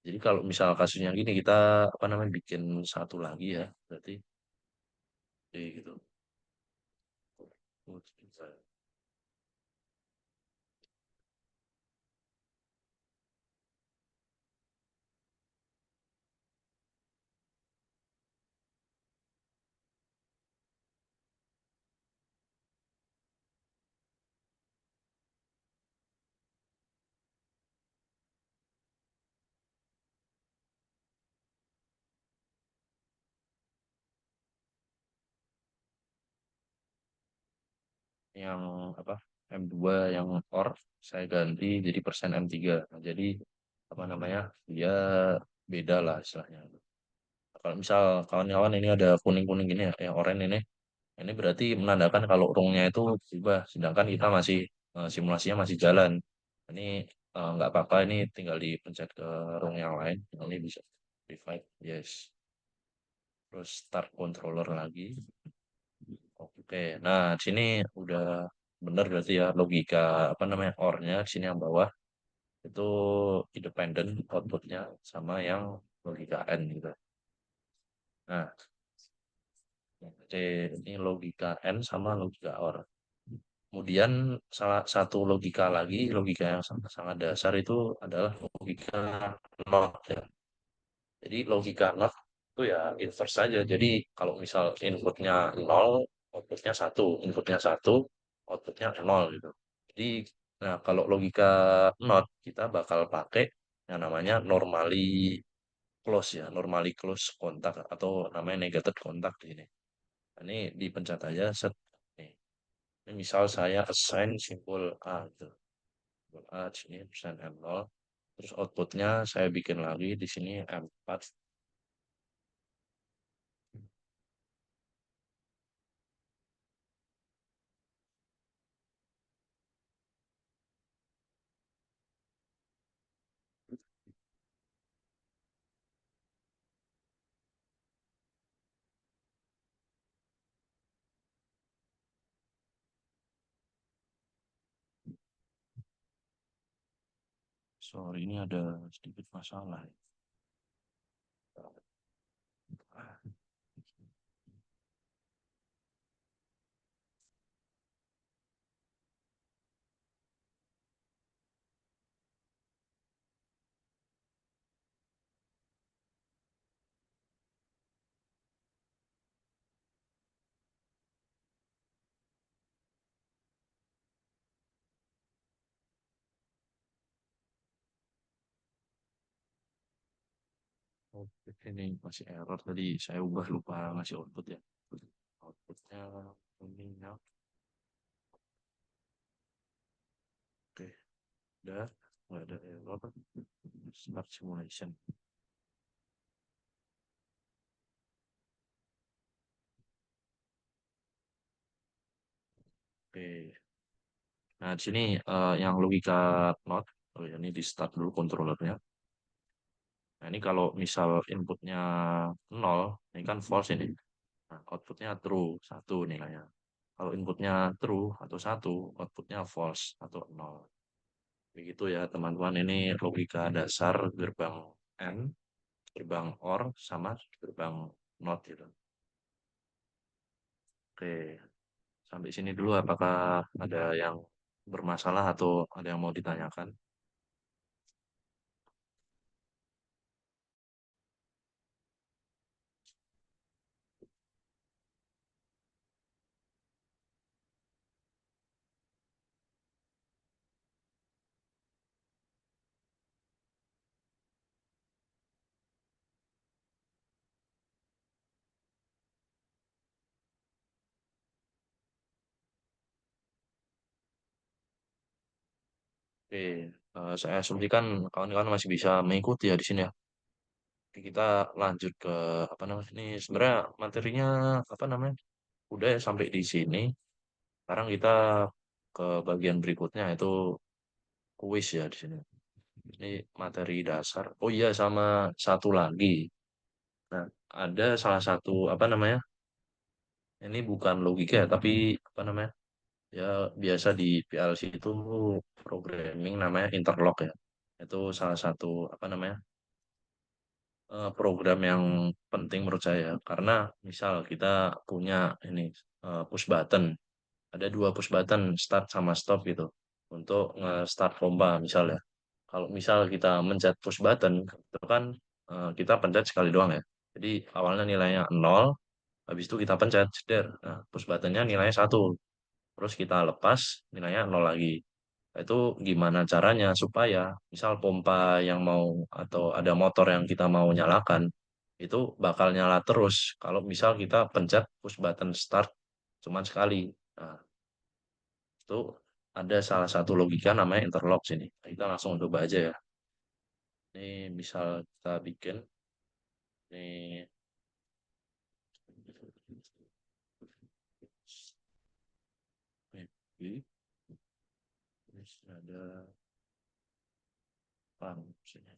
Jadi kalau misal kasusnya gini, kita apa namanya bikin satu lagi ya, berarti gitu. Yang apa M2 yang OR saya ganti jadi persen M3. Nah, jadi apa namanya dia beda lah istilahnya. Kalau misal kawan-kawan ini ada kuning-kuning gini ya, yang oranye ini berarti menandakan kalau rungnya itu berubah, sedangkan kita masih simulasinya masih jalan. Ini nggak apa-apa, ini tinggal dipencet ke rung yang lain. Ini bisa divide, yes. Terus start controller lagi. Oke, nah di sini udah benar berarti ya logika apa namanya OR-nya di sini yang bawah itu independen outputnya sama yang logika N gitu. Nah, oke, ini logika N sama logika OR. Kemudian salah satu logika lagi, logika yang sangat, sangat dasar itu adalah logika NOT ya. Jadi logika NOT itu ya inverse saja. Jadi kalau misal inputnya 0, outputnya 1, inputnya 1, outputnya 0 gitu. Jadi nah kalau logika NOT kita bakal pakai yang namanya normally close ya, normally close kontak atau namanya negated kontak di sini. Ini dipencet aja set. Nih. Ini misal saya assign simbol A gitu. Simbol A di sini persen M0. Terus outputnya saya bikin lagi di sini M4. Sorry ini ada sedikit masalah. Ah, Oke, ini masih error tadi saya ubah lupa ngasih output ya. Outputnya ini ya. Oke, udah nggak ada error. Start simulation. Oke. Nah, di sini yang logika not, oh ya, ini di start dulu controllernya. Nah, ini kalau misal inputnya 0, ini kan false ini. Nah, outputnya true, 1 nilainya. Kalau inputnya true atau 1, outputnya false atau 0. Begitu ya teman-teman, ini logika dasar gerbang AND, gerbang OR, sama gerbang NOT gitu. Oke, sampai sini dulu apakah ada yang bermasalah atau ada yang mau ditanyakan? Oke, saya asumsikan kawan-kawan masih bisa mengikuti ya di sini ya. Oke, kita lanjut ke apa namanya? Ini sebenarnya materinya apa namanya? Udah ya sampai di sini. Sekarang kita ke bagian berikutnya itu kuis ya di sini. Ini materi dasar. Oh iya, sama satu lagi. Nah, ada salah satu apa namanya? Ini bukan logika ya, tapi apa namanya? Ya biasa di PLC itu programming namanya interlock ya. Itu salah satu apa namanya? Program yang penting menurut saya karena misal kita punya ini push button, ada dua push button start sama stop gitu untuk nge-start pompa misalnya. Kalau misal kita mencet push button itu kan kita pencet sekali doang ya. Jadi awalnya nilainya 0, habis itu kita pencet jeder. Nah, push buttonnya nilainya 1, terus kita lepas nilainya 0 lagi. Nah, itu gimana caranya supaya misal pompa yang mau atau ada motor yang kita mau nyalakan itu bakal nyala terus kalau misal kita pencet push button start cuman sekali. Nah, itu ada salah satu logika namanya interlock sini. Nah, kita langsung coba aja ya. Ini misal kita bikin ini ini terus ada fungsinya.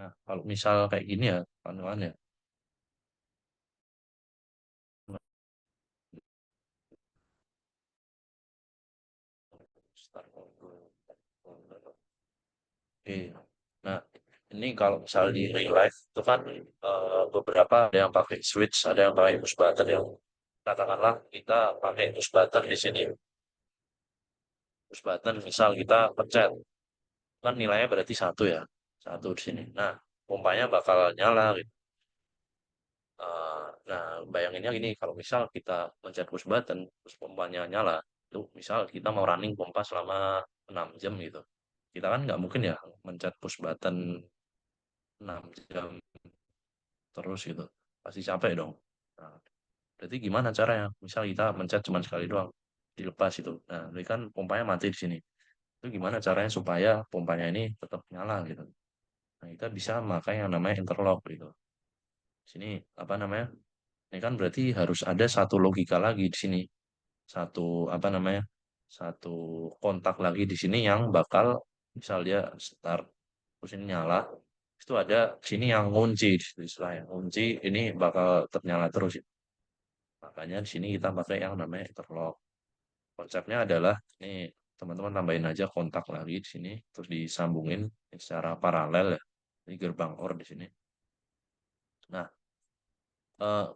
Nah, kalau misal kayak gini ya, kawan-kawan ya, start. Oke. Nah, ini kalau misal di real life itu kan beberapa ada yang pakai switch, ada yang pakai push button yang katakanlah kita pakai push button di sini. Push button misal kita pencet, kan nilainya berarti 1 ya, 1 di sini. Nah, pompanya bakal nyala gitu. Nah, bayanginnya gini, kalau misal kita pencet push button, terus pompanya nyala, itu misal kita mau running pompa selama 6 jam gitu. Kita kan nggak mungkin ya mencet push button 6 jam terus gitu. Pasti capek dong. Nah, berarti gimana caranya? Misal kita mencet cuma sekali doang, dilepas itu. Nah, ini kan pompanya mati di sini. Itu gimana caranya supaya pompanya ini tetap nyala gitu. Nah, kita bisa pakai yang namanya interlock gitu. Sini apa namanya? Ini kan berarti harus ada satu logika lagi di sini. Satu apa namanya? Satu kontak lagi di sini yang bakal misal dia start terus ini nyala, itu ada sini yang ngunci istilahnya. Ngunci ini bakal ternyala terus. Makanya di sini kita pakai yang namanya interlock. Konsepnya adalah ini teman-teman tambahin aja kontak lagi di sini, terus disambungin secara paralel ya. Ini gerbang OR di sini. Nah,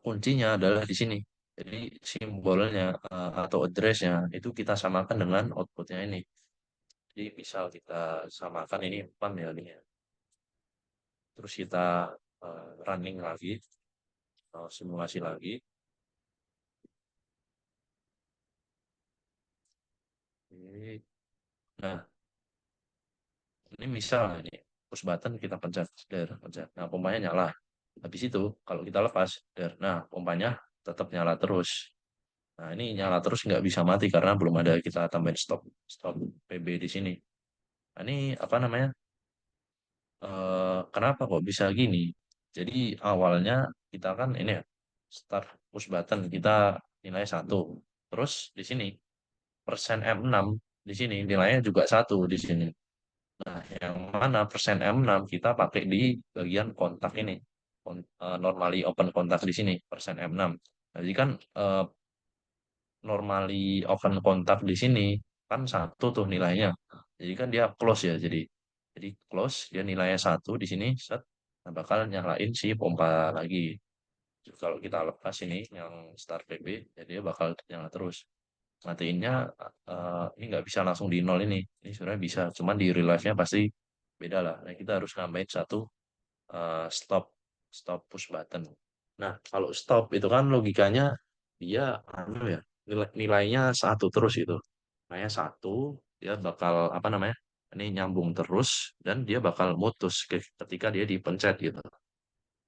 kuncinya adalah di sini. Jadi simbolnya atau address-nya itu kita samakan dengan outputnya ini. Jadi misal kita samakan ini 4 ya ini ya. Terus kita running lagi, simulasi lagi. Oke. Nah, ini misal ini push button kita pencet, der, pencet. Nah, pompanya nyala. Habis itu kalau kita lepas, der, nah pompanya tetap nyala terus. Nah, ini nyala terus nggak bisa mati karena belum ada kita tambahin stop stop PB di sini. Nah, ini apa namanya? Kenapa kok bisa gini? Jadi awalnya kita kan ini ya start push button kita nilai satu. Terus di sini persen M6 di sini nilainya juga satu di sini. Nah, yang mana persen M6 kita pakai di bagian kontak ini. Normally open kontak di sini persen M6. Jadi kan eh, normally open kontak di sini kan satu tuh nilainya. Jadi kan dia close ya. Jadi close dia nilainya satu di sini set. Nah, bakal nyalain si pompa lagi. Jadi kalau kita lepas ini yang start PB, ya dia bakal nyala terus. Matiinnya ini nggak bisa langsung di nol ini. Ini sebenarnya bisa, cuman di real life-nya pasti beda lah. Nah, kita harus nambahin satu stop stop push button. Nah, kalau stop itu kan logikanya dia anu ya nilainya satu terus itu. Nilainya satu, dia bakal apa namanya? Ini nyambung terus dan dia bakal mutus ketika dia dipencet gitu.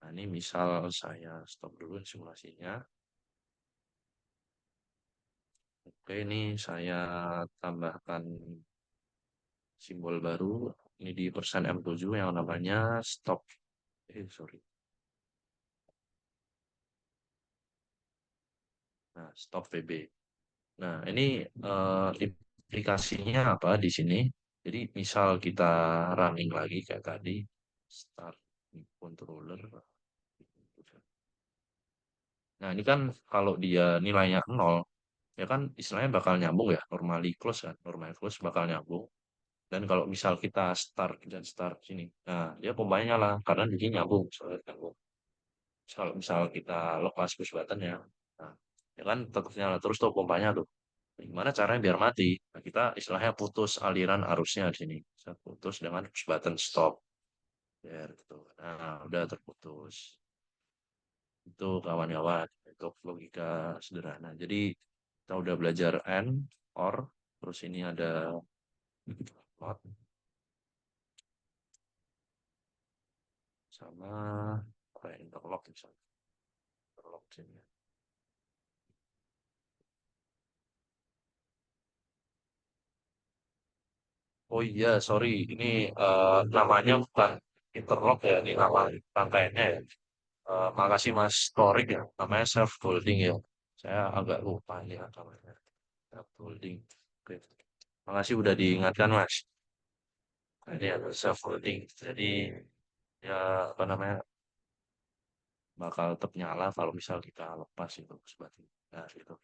Nah, ini misal saya stop dulu simulasinya. Oke, ini saya tambahkan simbol baru. Ini di persen M7 yang namanya stop. Sorry. Nah, stop VB. Nah, ini implikasinya apa di sini? Jadi, misal kita running lagi kayak tadi, start controller. Nah, ini kan kalau dia nilainya nol, ya kan istilahnya bakal nyambung ya, normally close kan, normally close bakal nyambung. Dan kalau misal kita start dan start sini, nah dia pompanya nyala karena di sini nyambung, soalnya nyambung. Kalau misal kita lepas push button ya, nah ya kan tetap nyala terus tuh pompanya tuh. Gimana caranya biar mati? Nah, kita istilahnya putus aliran arusnya di sini. Bisa putus dengan push button stop. Biar gitu. Nah, udah terputus. Itu kawan-kawan. Itu logika sederhana. Jadi kita udah belajar AND, OR, terus ini ada not, sama apa ya, interlock misalnya. Interlock sini. Oh iya, sorry. Ini namanya bukan interlock ya. Ini nama rangkaiannya ya. Makasih Mas Torik ya, namanya self holding ya. Saya agak lupa ya namanya. Self holding. Oke. Makasih udah diingatkan Mas. Nah, ini ada self holding. Jadi ya apa namanya bakal tetap nyala kalau misal kita lepas itu seperti nah, gitu.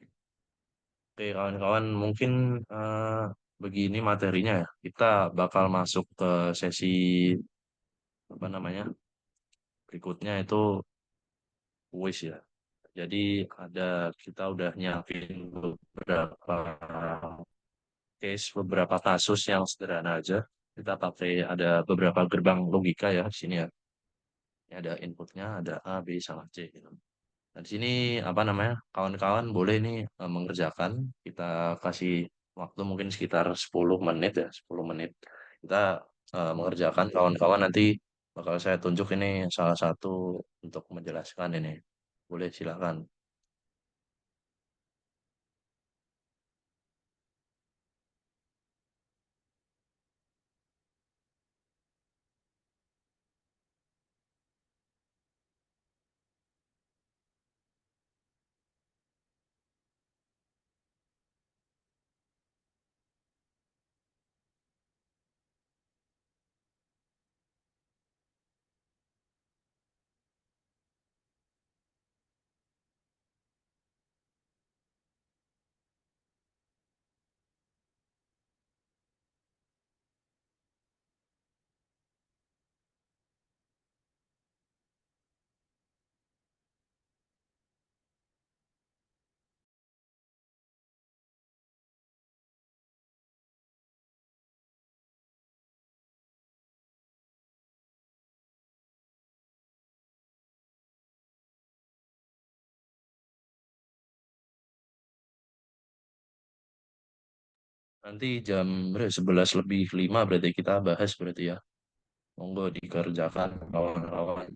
Oke kawan-kawan mungkin eh, begini materinya ya. Kita bakal masuk ke sesi apa namanya berikutnya itu kuis ya. Jadi ada kita udah nyiapin beberapa case, beberapa kasus yang sederhana aja. Kita pakai ada beberapa gerbang logika ya di sini ya. Ini ada inputnya, ada A, B, sama C gitu. Nah, di sini apa namanya? Kawan-kawan boleh nih mengerjakan. Kita kasih waktu mungkin sekitar 10 menit ya, 10 menit. Kita mengerjakan kawan-kawan nanti bakal saya tunjuk ini salah satu untuk menjelaskan ini. Boleh silakan. Nanti jam berapa? 11 lebih 5 berarti kita bahas berarti ya. Monggo dikerjakan kawan-kawan.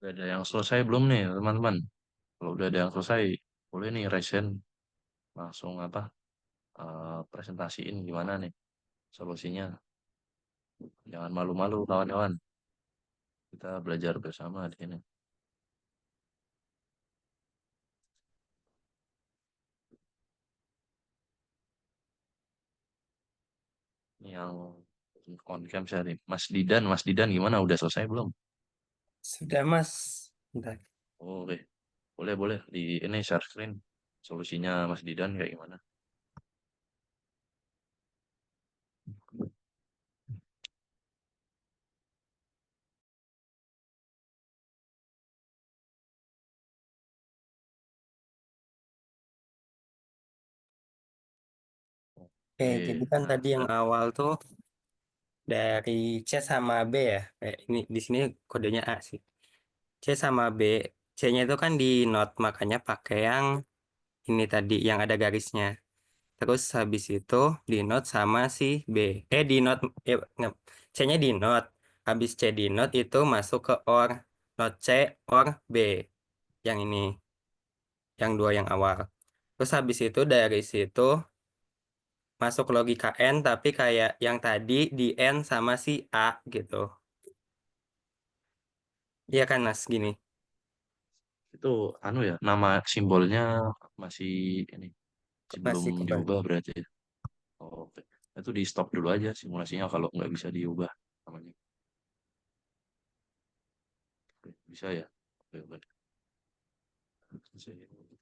Udah ada yang selesai belum nih teman-teman? Kalau udah ada yang selesai, boleh nih resen langsung apa presentasiin gimana nih solusinya. Jangan malu-malu kawan-kawan. Kita belajar bersama di sini. Ini yang on cam saya nih. Mas Didan gimana? Udah selesai belum? Sudah, Mas. Bentar. Oke, boleh di ini share screen solusinya Mas Didan kayak gimana? Oke, jadi Oke, kan nah tadi yang awal tuh dari C sama B ya. Ini di sini kodenya A sih. C sama B. C-nya itu kan di note, makanya pakai yang ini tadi yang ada garisnya. Terus habis itu di note sama si B. Di note C-nya di note. Habis C di note itu masuk ke OR. Note C OR B. Yang ini, yang dua yang awal. Terus habis itu dari situ masuk logika N tapi kayak yang tadi di N sama si A gitu. Iya kan Mas gini. itu anu ya, nama simbolnya masih ini sebelum Masih kebalik. diubah berarti ya. Oh, oke. Itu di stop dulu aja simulasinya kalau nggak bisa diubah namanya. Oke, bisa ya? Oke, oke.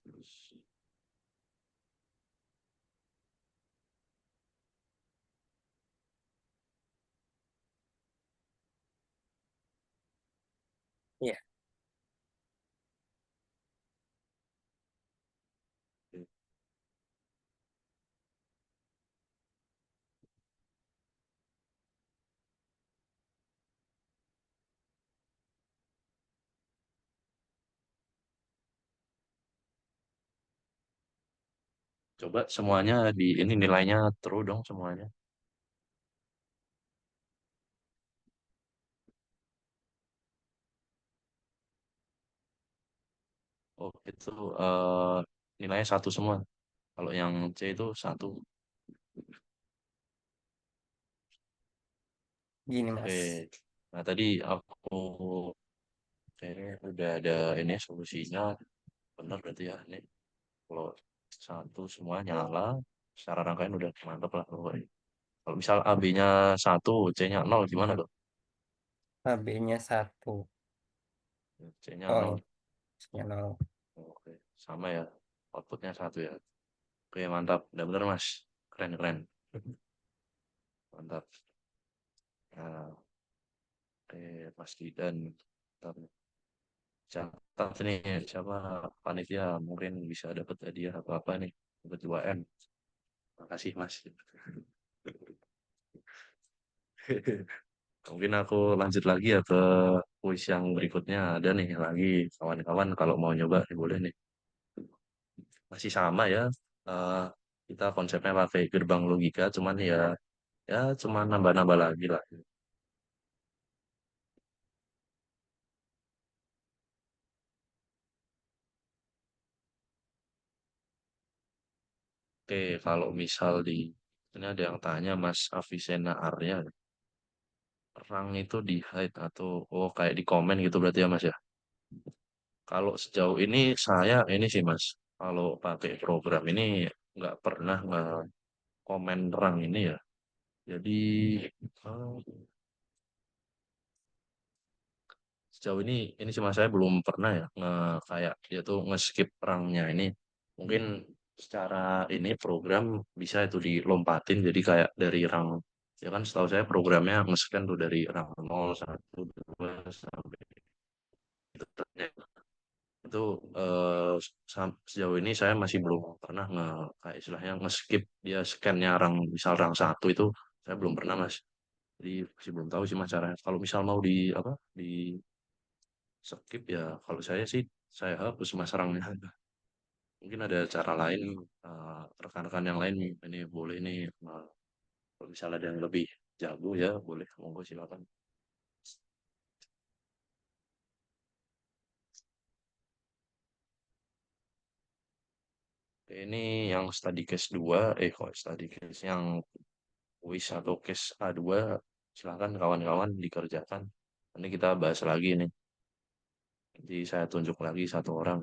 Terus, Iya, oke. Coba semuanya di ini nilainya true dong semuanya. Oh, itu nilainya satu semua. Kalau yang C itu satu. gini Oke. Mas. Nah, tadi aku kayaknya udah ada ini solusinya. Benar berarti ya. Ini kalau satu semua nyala, secara rangkaian udah mantap lah pokoknya. Kalau misal AB-nya satu, C-nya nol gimana tuh? AB-nya 1. C-nya Oh, nol. iya. Nya 0. Oke, sama ya. Outputnya satu ya. Oke, mantap. Udah bener, Mas. Keren, keren. Mantap. Nah, oke, Mas Didan. Mantap. Catat nih, siapa panitia mungkin bisa dapat hadiah atau apa nih. Dapat 2M. Makasih, Mas. Mungkin aku lanjut lagi ya ke kuis yang berikutnya. Ada nih lagi kawan-kawan kalau mau nyoba boleh nih. Masih sama ya. Eh, kita konsepnya pakai gerbang logika, cuman ya cuman nambah-nambah lagi lah. Oke, kalau misal di ini ada yang tanya Mas Avicenna Arya, rang itu di hide atau oh kayak di komen gitu berarti ya Mas ya. Kalau sejauh ini saya ini sih Mas, kalau pakai program ini nggak pernah komen rang ini ya. Jadi eh, sejauh ini sih mas saya belum pernah ya kayak dia tuh nge-skip rangnya ini. Mungkin secara ini program bisa itu dilompatin jadi kayak dari rang ya kan setahu saya programnya nge-scan tuh dari rang 0, 1, 2 sampai itu. Itu sejauh ini saya masih belum pernah kayak istilahnya nge-skip dia scan-nya rang misal rang satu itu saya belum pernah mas. Jadi masih belum tahu sih mas caranya. Kalau misal mau di apa di skip ya kalau saya sih saya hapus mas rangnya. Mungkin ada cara lain rekan-rekan yang lain ini boleh nih kalau misalnya ada yang lebih jago, ya boleh, monggo silakan. Ini yang study case 2, kok study case yang kuis atau case A2, silahkan kawan-kawan dikerjakan. Nanti kita bahas lagi nih. Nanti saya tunjuk lagi satu orang.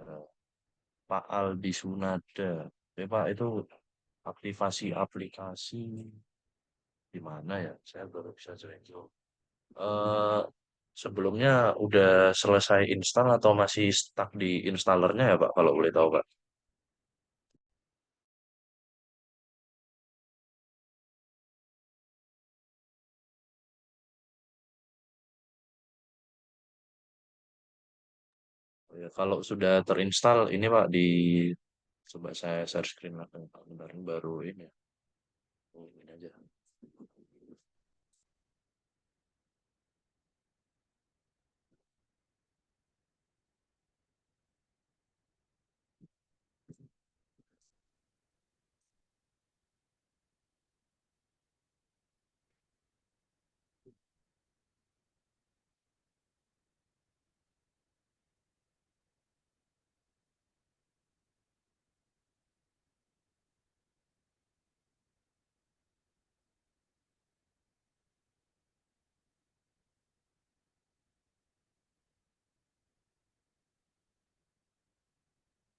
Eh, Pak Aldi Sunada. Pak, itu aktivasi aplikasi di mana ya? Saya baru bisa join. Eh, Sebelumnya udah selesai install atau masih stuck di installernya ya Pak, kalau boleh tahu Pak? Ya, kalau sudah terinstall ini Pak, coba saya share screen lah Pak. Bentar, ini baru ini ya. Oh, ini aja.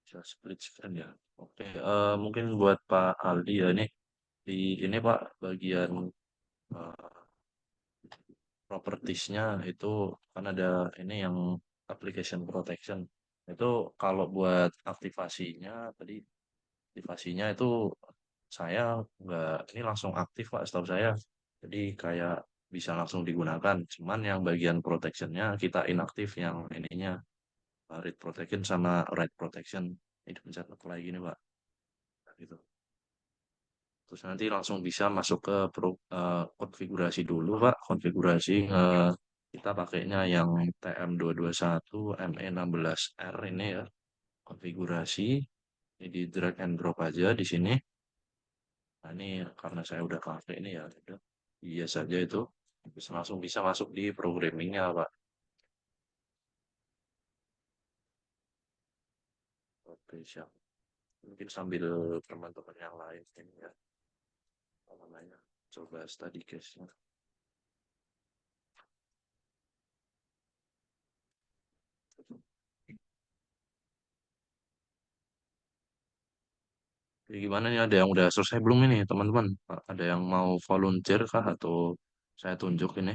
Bisa split screen ya. Oke, mungkin buat Pak Aldi ya di ini Pak bagian eh, propertiesnya itu kan ada ini yang application protection. Itu kalau buat aktivasinya tadi aktivasinya itu saya nggak ini langsung aktif Pak setahu saya. Jadi kayak bisa langsung digunakan. Cuman yang bagian protectionnya kita inaktif yang ininya read protection sama write protection. Ini pencet apply gini Pak. Nah, gitu. Terus nanti langsung bisa masuk ke konfigurasi dulu, Pak. Konfigurasi kita pakainya yang TM221 ME16R ini ya. Konfigurasi ini di drag and drop aja di sini. Nah, ini karena saya udah pakai ini ya, udah iya saja itu. Bisa langsung bisa masuk di programmingnya, Pak. Oke, siap. Mungkin sambil teman-teman yang lain ini ya, apa namanya, coba study case-nya. Jadi gimana nih, ada yang udah selesai belum ini teman-teman? Ada yang mau volunteer kah atau saya tunjuk ini?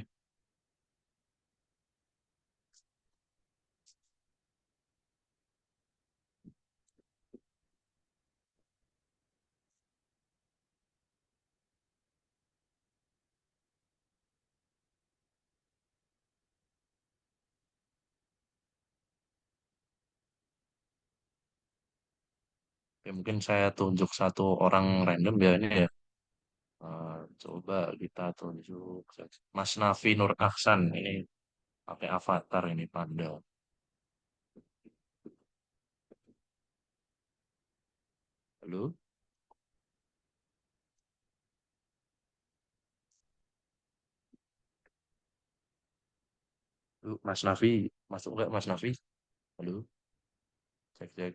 Oke, mungkin saya tunjuk satu orang random ya ini ya. Coba kita tunjuk Mas Nafi Nur Aksan ini pakai avatar ini panda. Halo, Mas Nafi, masuk nggak Mas Nafi? Halo, cek cek.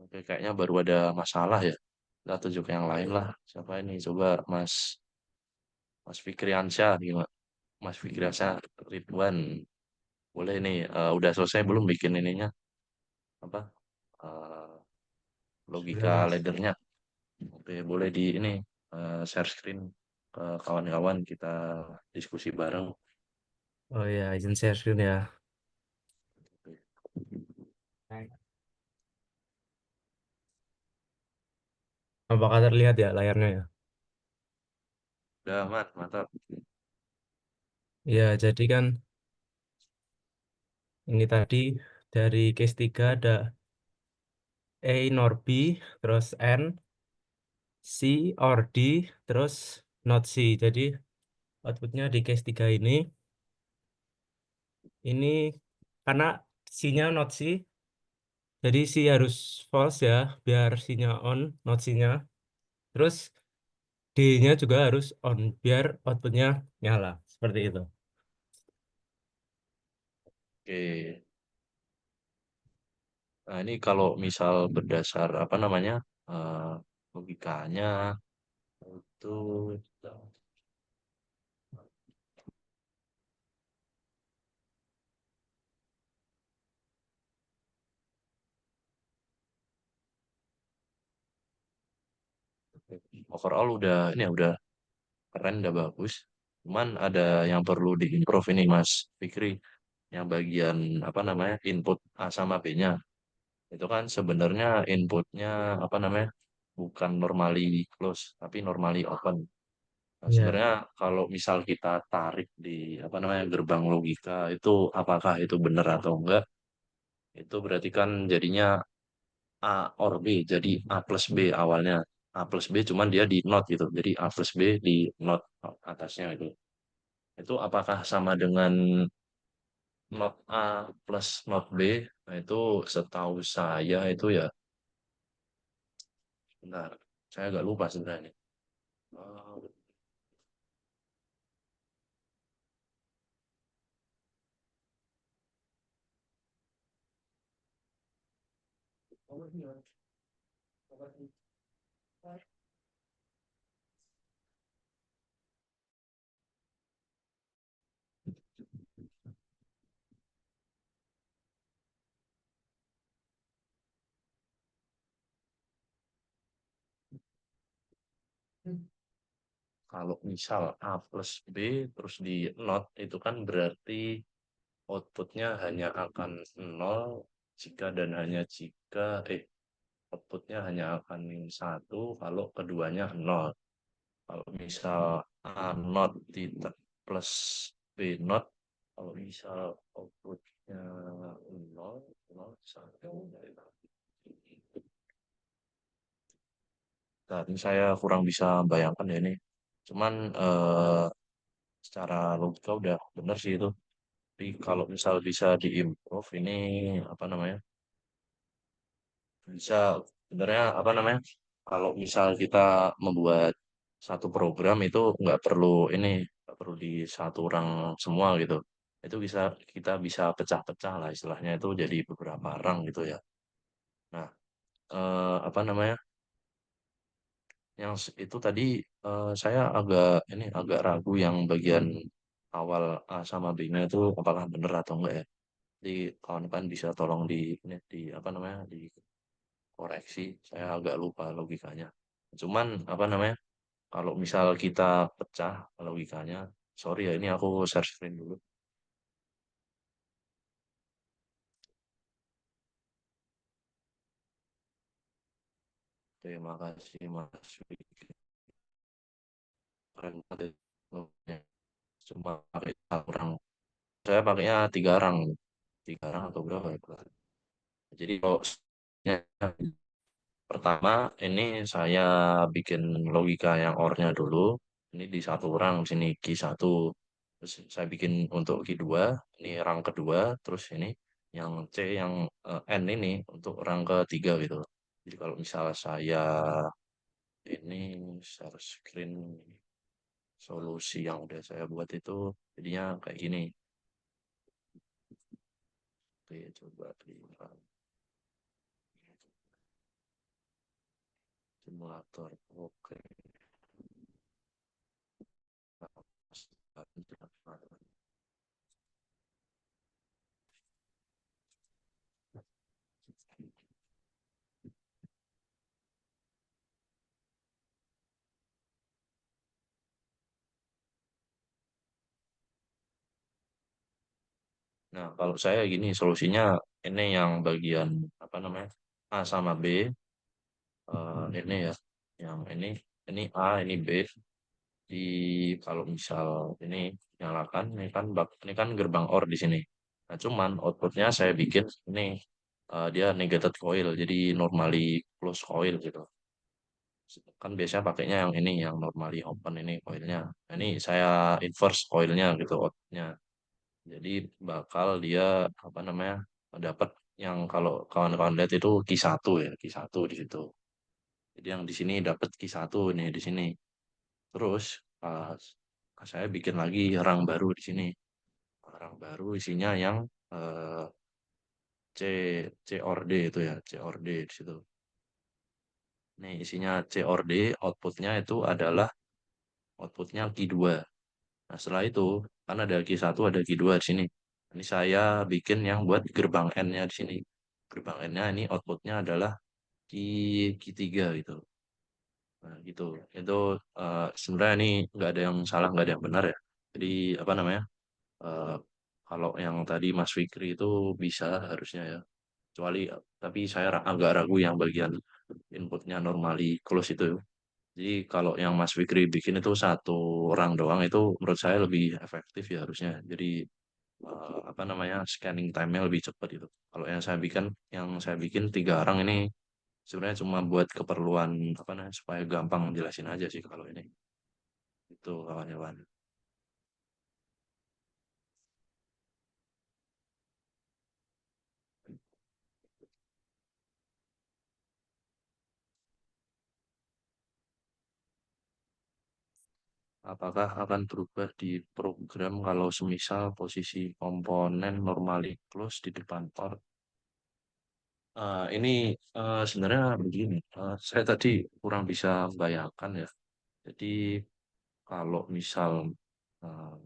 Oke, kayaknya baru ada masalah ya. Kita tunjuk yang lain lah. Siapa ini? Coba Mas Fikriansyah gimana? Mas Fikriansyah Ridwan. Boleh nih. Udah selesai belum bikin ininya? Apa? eh, Sudah, Logika Mas. laddernya. Oke, boleh di ini share screen ke kawan-kawan kita diskusi bareng. Oh ya, izin share screen ya. Oke. Apakah terlihat ya layarnya ya? Udah, Mat, mantap. Ya, jadi kan ini tadi dari case 3 ada A nor B, terus N, C or D, terus not C. Jadi outputnya di case 3 ini karena C-nya not C, jadi C harus false ya, biar C-nya on, not C-nya. Terus D-nya juga harus on, biar outputnya nyala. Seperti itu. Oke. Nah, ini kalau misal berdasar apa namanya eh, logikanya itu overall udah ini ya, udah keren, udah bagus. Cuman ada yang perlu diimprove ini Mas Fikri, yang bagian apa namanya input A sama B-nya. Itu kan sebenarnya inputnya apa namanya bukan normally close tapi normally open. Nah, Ya. sebenarnya kalau misal kita tarik di apa namanya gerbang logika itu apakah itu benar atau enggak? Itu berarti kan jadinya A or B, jadi A plus B awalnya. A plus B cuman dia di not gitu. Jadi A plus B di not atasnya itu. Itu apakah sama dengan not A plus not B? Nah itu setahu saya itu ya, benar. Saya agak lupa sebenarnya. Eh, Kalau misal A plus B terus di not itu kan berarti outputnya hanya akan nol jika dan hanya jika outputnya hanya akan satu kalau keduanya nol. Kalau misal A not tidak plus B not, kalau misal outputnya nol, nol, satu. Nah, ini saya kurang bisa bayangkan ya ini. Cuman secara logika udah bener sih itu. Tapi kalau misal bisa diimprove ini apa namanya? Bisa sebenarnya apa namanya? kalau misal kita membuat satu program itu nggak perlu di satu orang semua gitu. Itu kita bisa pecah-pecah lah istilahnya itu jadi beberapa orang gitu ya. Nah, apa namanya? Itu tadi saya agak ragu yang bagian awal A sama B-nya itu apakah benar atau enggak ya. Jadi kawan-kawan bisa tolong di apa namanya dikoreksi. Saya agak lupa logikanya. Cuman apa namanya? Kalau misal kita pecah logikanya, sorry ya ini aku share screen dulu. Terima kasih Mas Wiki. Keren banget ya. Cuma pakai orang. Saya pakainya 3 orang. 3 orang atau berapa ya? Jadi kalau pertama ini saya bikin logika yang OR-nya dulu. Ini di satu orang sini Q1. Terus saya bikin untuk Q2, ini rang kedua, terus ini yang C yang N ini untuk rang ketiga gitu. Jadi kalau misalnya saya ini share screen solusi yang udah saya buat itu jadinya kayak gini. Oke, coba di simulator. Oke. Nah, kalau saya gini solusinya ini yang bagian apa namanya A sama B ini ya, yang ini A ini B di kalau misal ini nyalakan ini kan gerbang OR di sini. Nah, cuman outputnya saya bikin ini dia negated coil jadi normally close coil gitu. Kan biasanya pakainya yang ini yang normally open ini coilnya. Nah, ini saya inverse coilnya gitu outputnya. Jadi bakal dia apa namanya dapat yang kalau kawan-kawan lihat itu Q1 ya, Q1 di situ. Jadi yang di sini dapat Q1 nih di sini. Terus pas saya bikin lagi rang baru di sini. Rang baru isinya yang eh, C C or D itu ya, C or D di situ. Nih isinya C or D, outputnya Q2. Nah, setelah itu kan ada Q1 ada Q2 di sini. Ini saya bikin yang buat gerbang N-nya di sini. Gerbang N-nya ini outputnya adalah Q3 gitu. Nah, gitu. Itu sebenarnya ini nggak ada yang salah, nggak ada yang benar ya. Jadi apa namanya? eh, Kalau yang tadi Mas Fikri itu bisa harusnya ya. Kecuali tapi saya agak ragu yang bagian inputnya normally close itu. Jadi kalau yang Mas Fikri bikin itu satu orang doang itu menurut saya lebih efektif ya harusnya. Jadi apa namanya scanning time-nya lebih cepat itu. Kalau yang saya bikin 3 orang ini sebenarnya cuma buat keperluan apa namanya supaya gampang jelasin aja sih kalau ini. Itu kawan-kawan. Apakah akan berubah di program kalau semisal posisi komponen normally close di depan port? Ini sebenarnya begini, saya tadi kurang bisa bayangkan ya. Jadi kalau misal,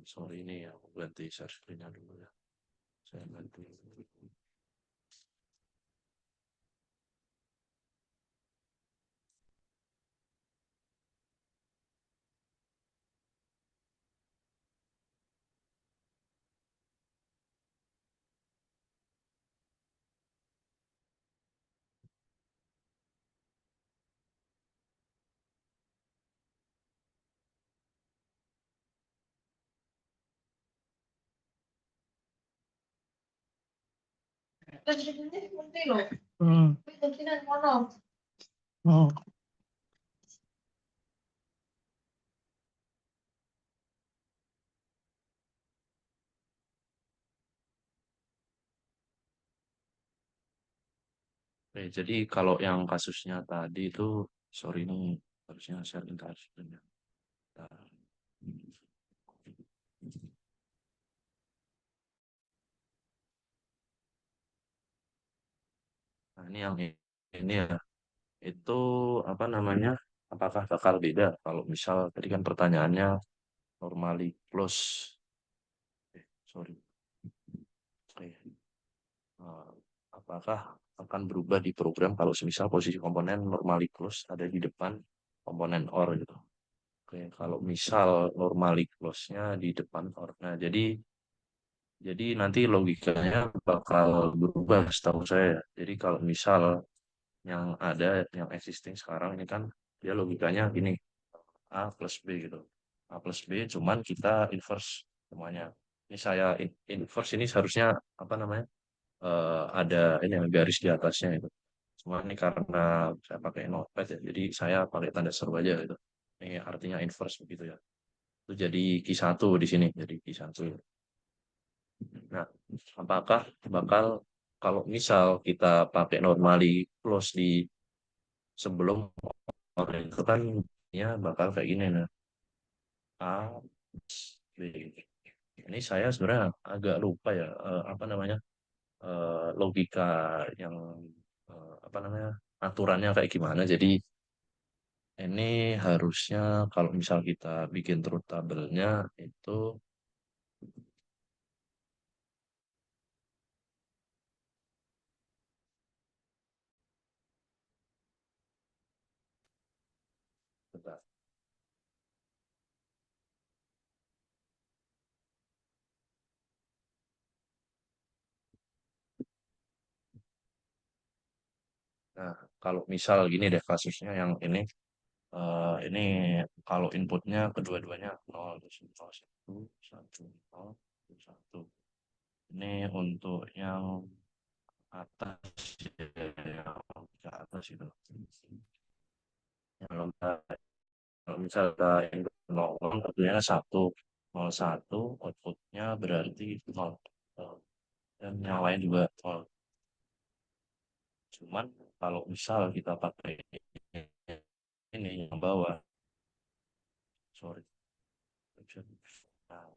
sorry ini aku ganti share screen-nya dulu ya. Saya ganti. Hmm. Hmm. Oke, jadi kalau yang kasusnya tadi itu Sorry ini harusnya share encouragement ya. Bentar. Nah, ini yang ini ya, itu apa namanya? Apakah bakal beda kalau misal tadi kan pertanyaannya normally close. Sorry. Oke. Eh, apakah akan berubah di program kalau semisal posisi komponen normally close ada di depan komponen OR gitu. Oke, kalau misal normally close-nya di depan OR. Nah, jadi nanti logikanya bakal berubah setahu saya. Jadi kalau misal yang ada, yang existing sekarang ini kan dia logikanya gini, A plus B gitu. A plus B cuman kita inverse semuanya. Ini saya inverse ini seharusnya apa namanya? Ada ini yang garis di atasnya itu. Cuma ini karena saya pakai notepad ya, jadi saya pakai tanda seru aja gitu. Ini artinya inverse begitu ya. Itu jadi Q1 di sini, jadi Q1. Nah, apakah bakal kalau misal kita pakai normally close di sebelum orang itu kan ya bakal kayak gini nah. A, B. Ini saya sebenarnya agak lupa ya apa namanya logika yang apa namanya aturannya kayak gimana. Jadi ini harusnya kalau misal kita bikin truth table-nya itu bentar. Nah, kalau misal gini deh kasusnya yang ini kalau inputnya kedua-duanya 0, terus 0, 1, 1, 0, 1. Ini untuk yang atas ya, yang ke atas itu. Yang kalau misal kita input 0, 0 tentunya 1, 0, 1, outputnya berarti 0. Dan yang lain juga 0. Cuman kalau misal kita pakai ini yang bawah, sorry. Nah,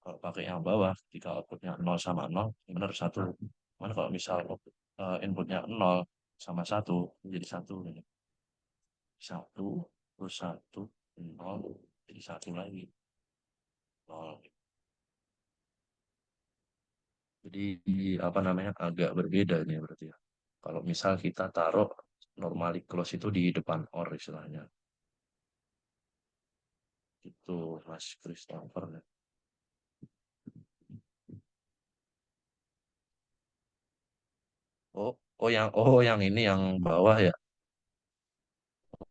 kalau pakai yang bawah, jika outputnya 0 sama 0, benar 1. Cuman kalau misal inputnya 0 sama 1, menjadi 1. 1, terus 1, 0, jadi 1 lagi. 0. Jadi apa namanya agak berbeda nih berarti ya. Kalau misal kita taruh normally close itu di depan OR istilahnya. Itu Mas Christopher ya. Oh yang ini yang bawah ya.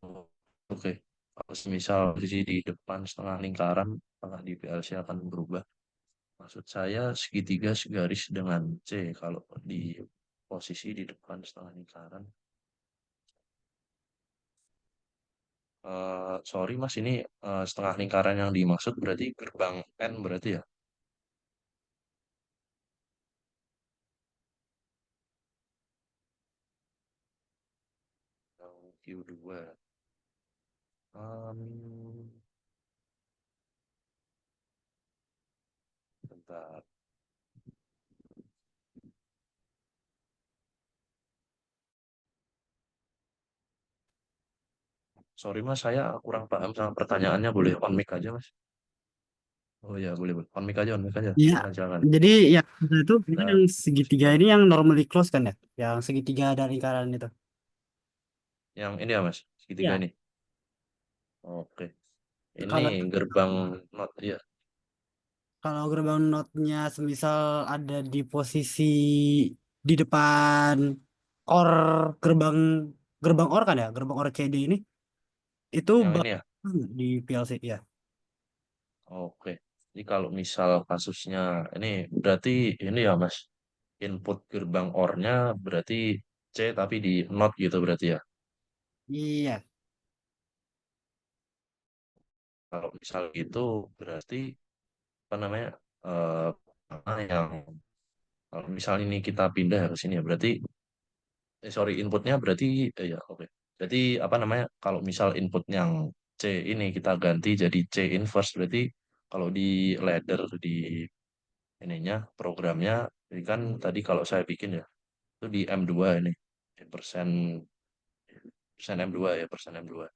Oh, oke. Kalau misal posisi di depan setengah lingkaran, apakah di PLC akan berubah? Maksud saya segitiga segaris dengan C. Kalau di posisi di depan setengah lingkaran. Sorry Mas, ini setengah lingkaran yang dimaksud berarti gerbang N berarti ya? Yang Q2. Em, bentar. Sorry Mas, saya kurang paham sama pertanyaannya. Boleh on mic aja Mas? Oh ya, boleh, boleh. On mic aja. Iya, Silakan, silakan. jadi yang itu kan Nah, yang segitiga ini yang normally close kan ya, yang segitiga dari lingkaran itu. yang ini ya Mas, segitiga Ya, ini. Oke. Ini kalau gerbang not, ya. kalau gerbang notnya semisal ada di posisi di depan or gerbang gerbang or kan ya, gerbang or CD ini itu Yang ini bakal ya. di PLC ya. Oke. Jadi kalau misal kasusnya ini berarti ini ya Mas, input gerbang OR-nya berarti C tapi di not gitu berarti ya. Iya, Kalau misal gitu berarti apa namanya eh yang kalau misal ini kita pindah ke sini ya berarti sorry inputnya berarti ya oke. Berarti apa namanya? Kalau misal input yang C ini kita ganti jadi C inverse, berarti kalau di ladder di ininya programnya ini kan tadi kalau saya bikin ya itu di M2 ini persen persen M2 ya persen M2.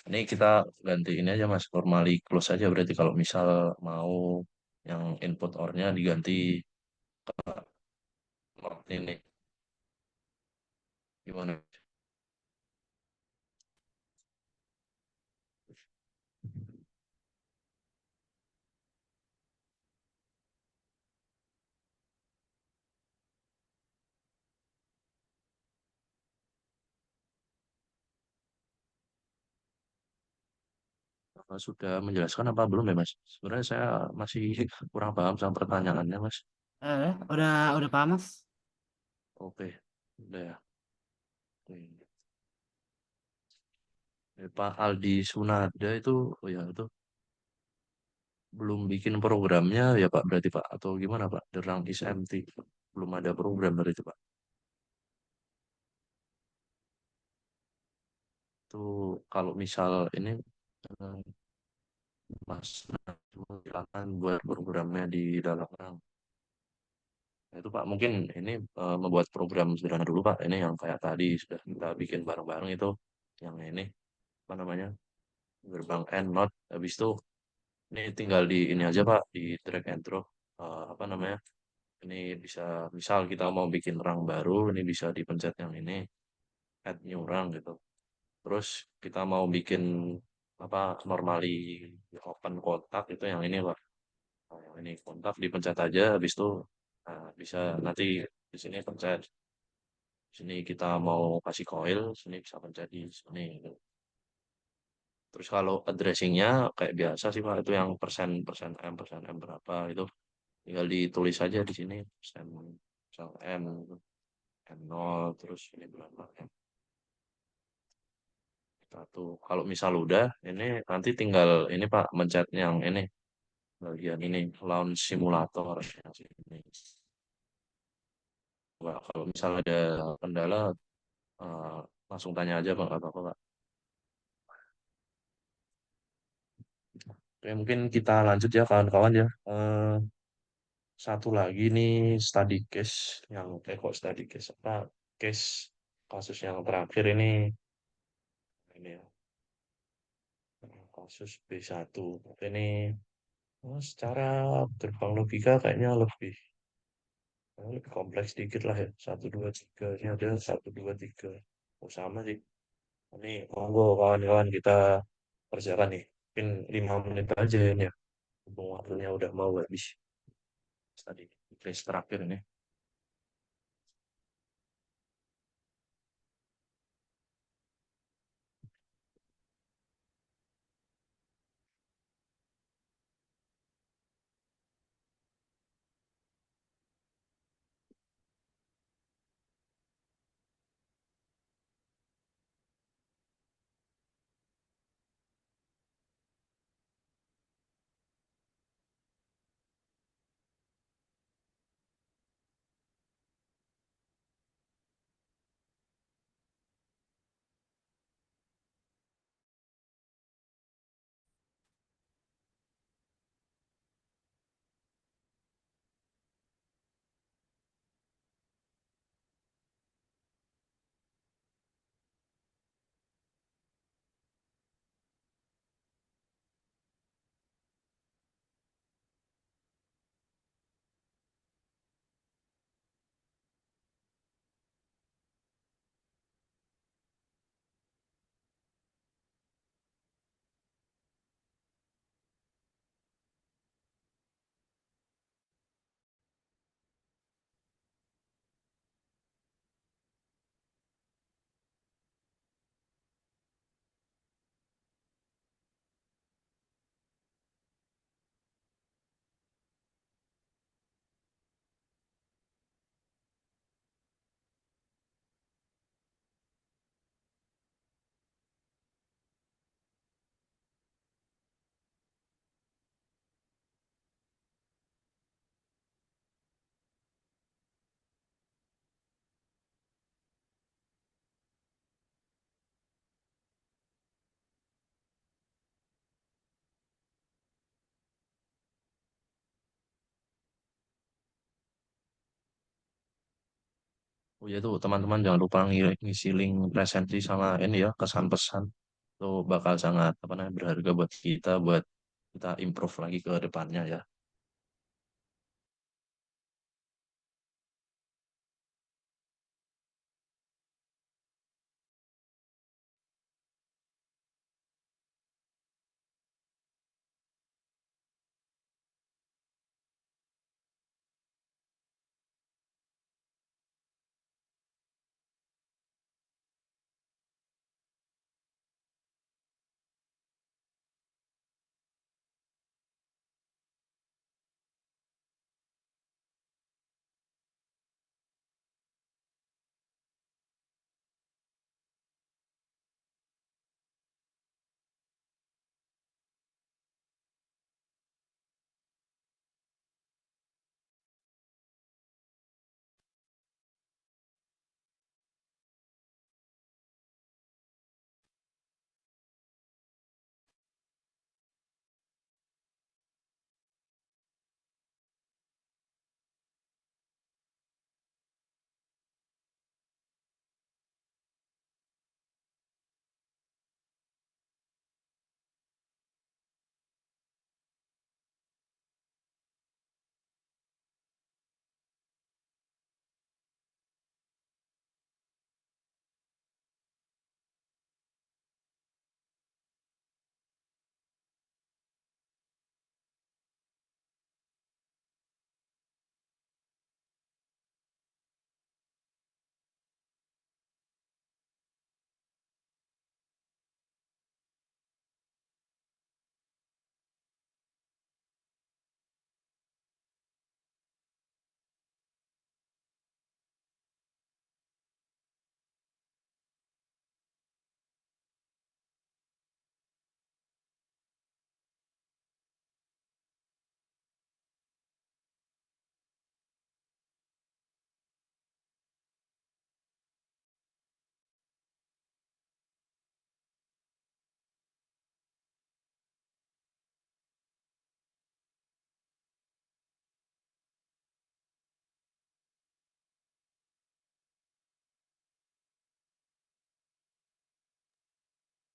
Ini kita ganti ini aja Mas, normally close aja berarti kalau misal mau yang input OR-nya diganti not ini gimana? Sudah menjelaskan apa belum ya Mas? Sebenarnya saya masih kurang paham sama pertanyaannya Mas. Udah paham, Mas? Oke, udah ya. Oke. Pak Aldi Sunada itu, oh ya itu belum bikin programnya ya Pak berarti Pak atau gimana Pak? The Rank is empty. Belum ada program berarti Pak. Itu kalau misal ini eh, Mas silakan buat programnya di dalam Rank. Nah, itu Pak mungkin ini membuat program sederhana dulu Pak. Ini yang kayak tadi sudah kita bikin bareng-bareng itu yang ini apa namanya gerbang end node. Habis itu ini tinggal di ini aja Pak di drag and drop apa namanya ini bisa misal kita mau bikin rang baru ini bisa dipencet yang ini add new rang gitu terus kita mau bikin apa normally open kontak itu yang ini Pak. Nah, yang ini kontak dipencet aja habis itu nah, bisa nanti di sini pencet di sini kita mau kasih coil sini bisa pencet di sini gitu. Terus kalau addressingnya kayak biasa sih Pak itu yang persen M berapa itu tinggal ditulis aja di sini persen misal M M0 terus ini berapa M1 kalau misal udah ini nanti tinggal ini Pak mencet yang ini bagian ini launch simulator yang sini. Pak, kalau misal ada kendala eh, langsung tanya aja Pak nggak apa-apa Pak. Oke, mungkin kita lanjut ya kawan-kawan ya. Satu lagi nih study case yang kok study case apa case kasus yang terakhir ini ya kasus B1 ini secara gerbang logika kayaknya lebih kompleks dikit lah ya satu dua tiga ini ada satu dua tiga oh sama sih ini monggo kawan-kawan kita kerjakan nih mungkin 5 menit aja ini ya mumpung waktunya udah mau habis tadi case terakhir ini. Oh ya tuh teman-teman jangan lupa ngisi link presensi sama ini ya kesan pesan. Itu bakal sangat apa namanya berharga buat kita improve lagi ke depannya ya.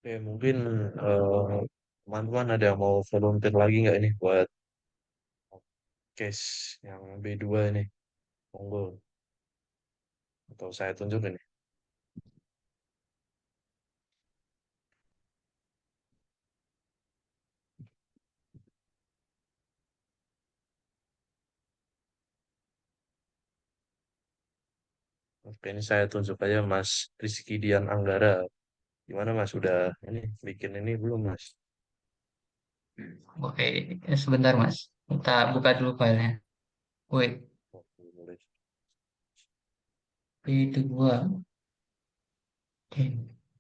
Oke, mungkin eh, teman-teman ada yang mau volunteer lagi nggak ini buat case yang B2 ini? Monggo. Atau saya tunjuk ini. Oke, ini saya tunjuk aja Mas Rizky Dian Anggara. Gimana Mas? Udah ini bikin ini belum Mas? Oke, sebentar Mas. Kita buka dulu filenya. Wait, Oke, boleh. P2. Oke.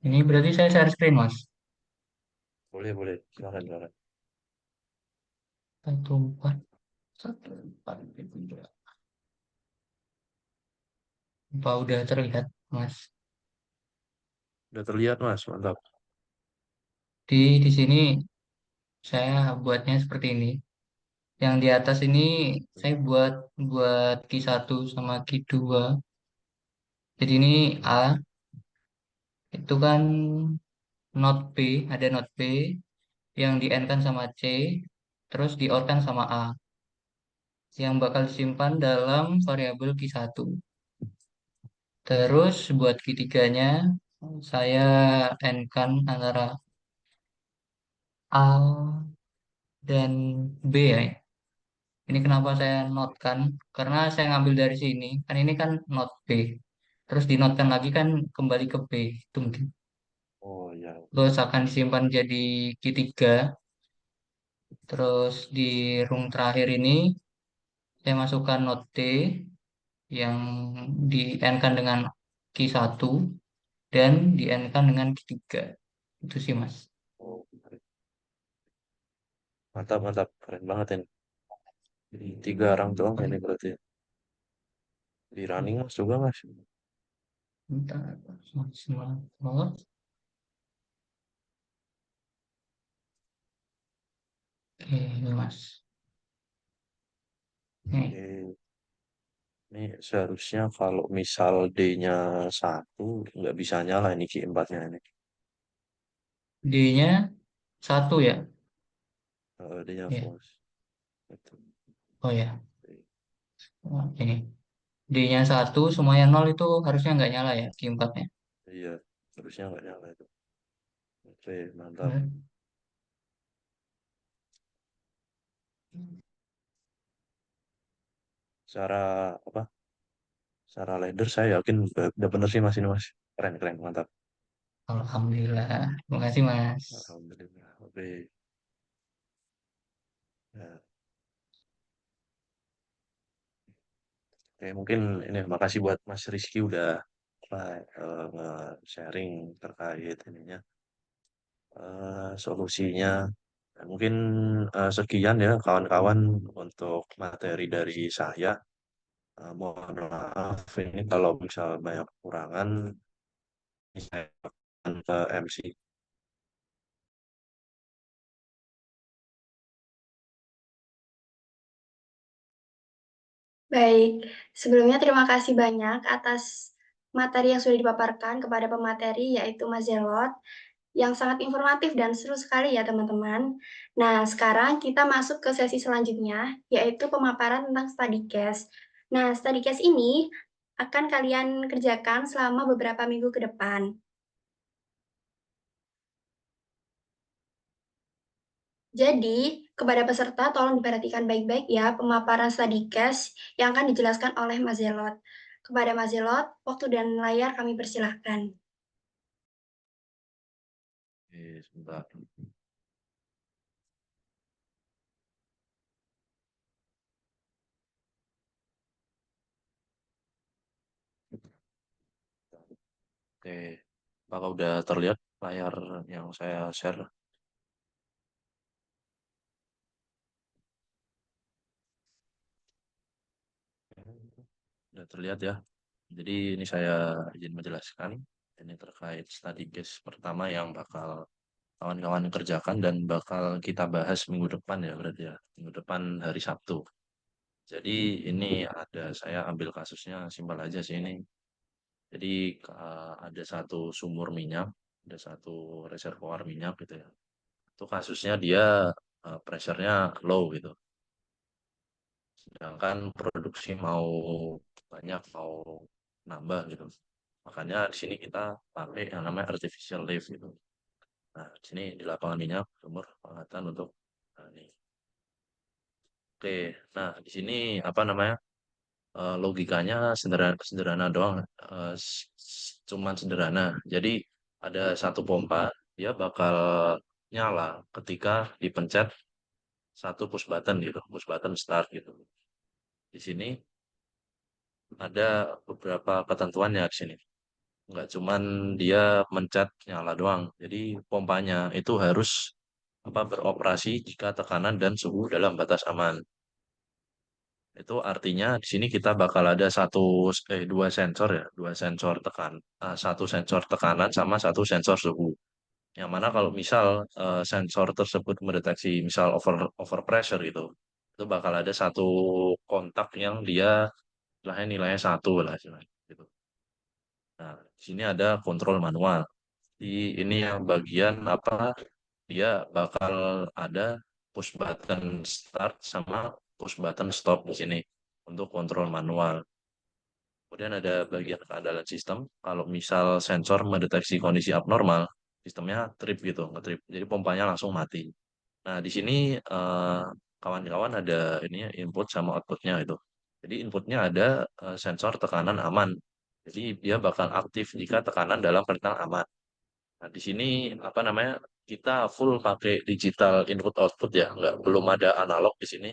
Ini berarti saya share screen Mas. Boleh, boleh. Silakan, silakan. 14, 14, P3. Apa udah terlihat Mas? Udah terlihat Mas, mantap. Di sini saya buatnya seperti ini. Yang di atas ini saya buat buat Q1 sama Q2. Jadi ini A itu kan not B, ada not B yang di N kan sama C, terus di OR kan sama A yang bakal disimpan dalam variabel Q1. Terus buat Q3-nya saya N-kan antara A dan B ya. Ini kenapa saya notekan? Karena saya ngambil dari sini, kan ini kan not B. Terus dinotekan lagi kan kembali ke B. Itu mungkin. Oh ya, Terus akan disimpan jadi Q3. Terus di room terakhir ini saya masukkan not D yang di N-kan dengan Q1 dan di N-kan dengan Q3. Itu sih Mas. oh, mantap, mantap. Keren banget ini. Jadi 3 orang doang ini berarti. Di running Mas juga Mas. Bentar, maksimal. Oh, oke, ini Mas. Nih, Oke. Ini seharusnya kalau misal D-nya 1 nggak bisa nyala ini Q4-nya ini. D-nya 1 ya. D-nya Ya. false. Itu. Oh ya. Oh, ini D-nya 1, semuanya 0 itu harusnya nggak nyala ya Q4-nya. Iya, harusnya nggak nyala itu. Oke, mantap. Benar. Secara apa? Secara ladder saya yakin udah bener sih Mas ini Mas. Keren, keren, mantap. Alhamdulillah. Terima kasih Mas. Alhamdulillah. Oke. Nah, oke, mungkin ini makasih buat Mas Rizky udah apa nge-sharing terkait ininya solusinya. Nah, mungkin sekian ya kawan-kawan untuk materi dari saya. Mohon maaf ini kalau misal banyak kekurangan, ini saya akan ke MC. Baik, sebelumnya terima kasih banyak atas materi yang sudah dipaparkan kepada pemateri yaitu Mas Zelot yang sangat informatif dan seru sekali ya teman-teman. Nah, sekarang kita masuk ke sesi selanjutnya yaitu pemaparan tentang study case. Nah, study case ini akan kalian kerjakan selama beberapa minggu ke depan. Jadi, kepada peserta tolong diperhatikan baik-baik ya pemaparan study case yang akan dijelaskan oleh Mas Zelot. Kepada Mas Zelot, waktu dan layar kami persilahkan. Sebentar. Oke, apakah udah terlihat layar yang saya share? Udah terlihat ya. Jadi ini saya izin menjelaskan. Ini terkait study case pertama yang bakal kawan-kawan kerjakan dan bakal kita bahas minggu depan ya berarti ya. Minggu depan hari Sabtu. Jadi ini ada saya ambil kasusnya simpel aja sih ini. Jadi ada satu sumur minyak, ada satu reservoir minyak gitu ya. Itu kasusnya dia pressure-nya low gitu. Sedangkan produksi mau banyak, mau nambah gitu. Makanya di sini kita pakai yang namanya artificial lift gitu. Nah, di sini di lapangan minyak sumur pengangkatan untuk ini. Oke, nah di sini apa namanya logikanya sederhana, sederhana doang, cuman sederhana. Jadi ada satu pompa, dia bakal nyala ketika dipencet satu push button gitu, push button start gitu. Di sini ada beberapa ketentuannya di sini. Nggak cuman dia mencet nyala doang. Jadi pompanya itu harus apa beroperasi jika tekanan dan suhu dalam batas aman. Itu artinya di sini kita bakal ada dua sensor ya, dua sensor satu sensor tekanan sama satu sensor suhu. Yang mana kalau misal sensor tersebut mendeteksi misal overpressure gitu, itu bakal ada satu kontak yang dia nilainya 1 lah istilahnya, gitu. Nah, di sini ada kontrol manual. Ini yang bagian apa dia bakal ada push button start sama push button stop di sini untuk kontrol manual. Kemudian ada bagian keandalan sistem. Kalau misal sensor mendeteksi kondisi abnormal, sistemnya trip gitu, ngetrip. Jadi pompanya langsung mati. Nah, di sini kawan-kawan ada ini input sama outputnya itu. Jadi inputnya ada sensor tekanan aman. Jadi dia bakal aktif jika tekanan dalam rentang aman. Nah, di sini apa namanya? Kita full pakai digital input output ya, nggak belum ada analog di sini.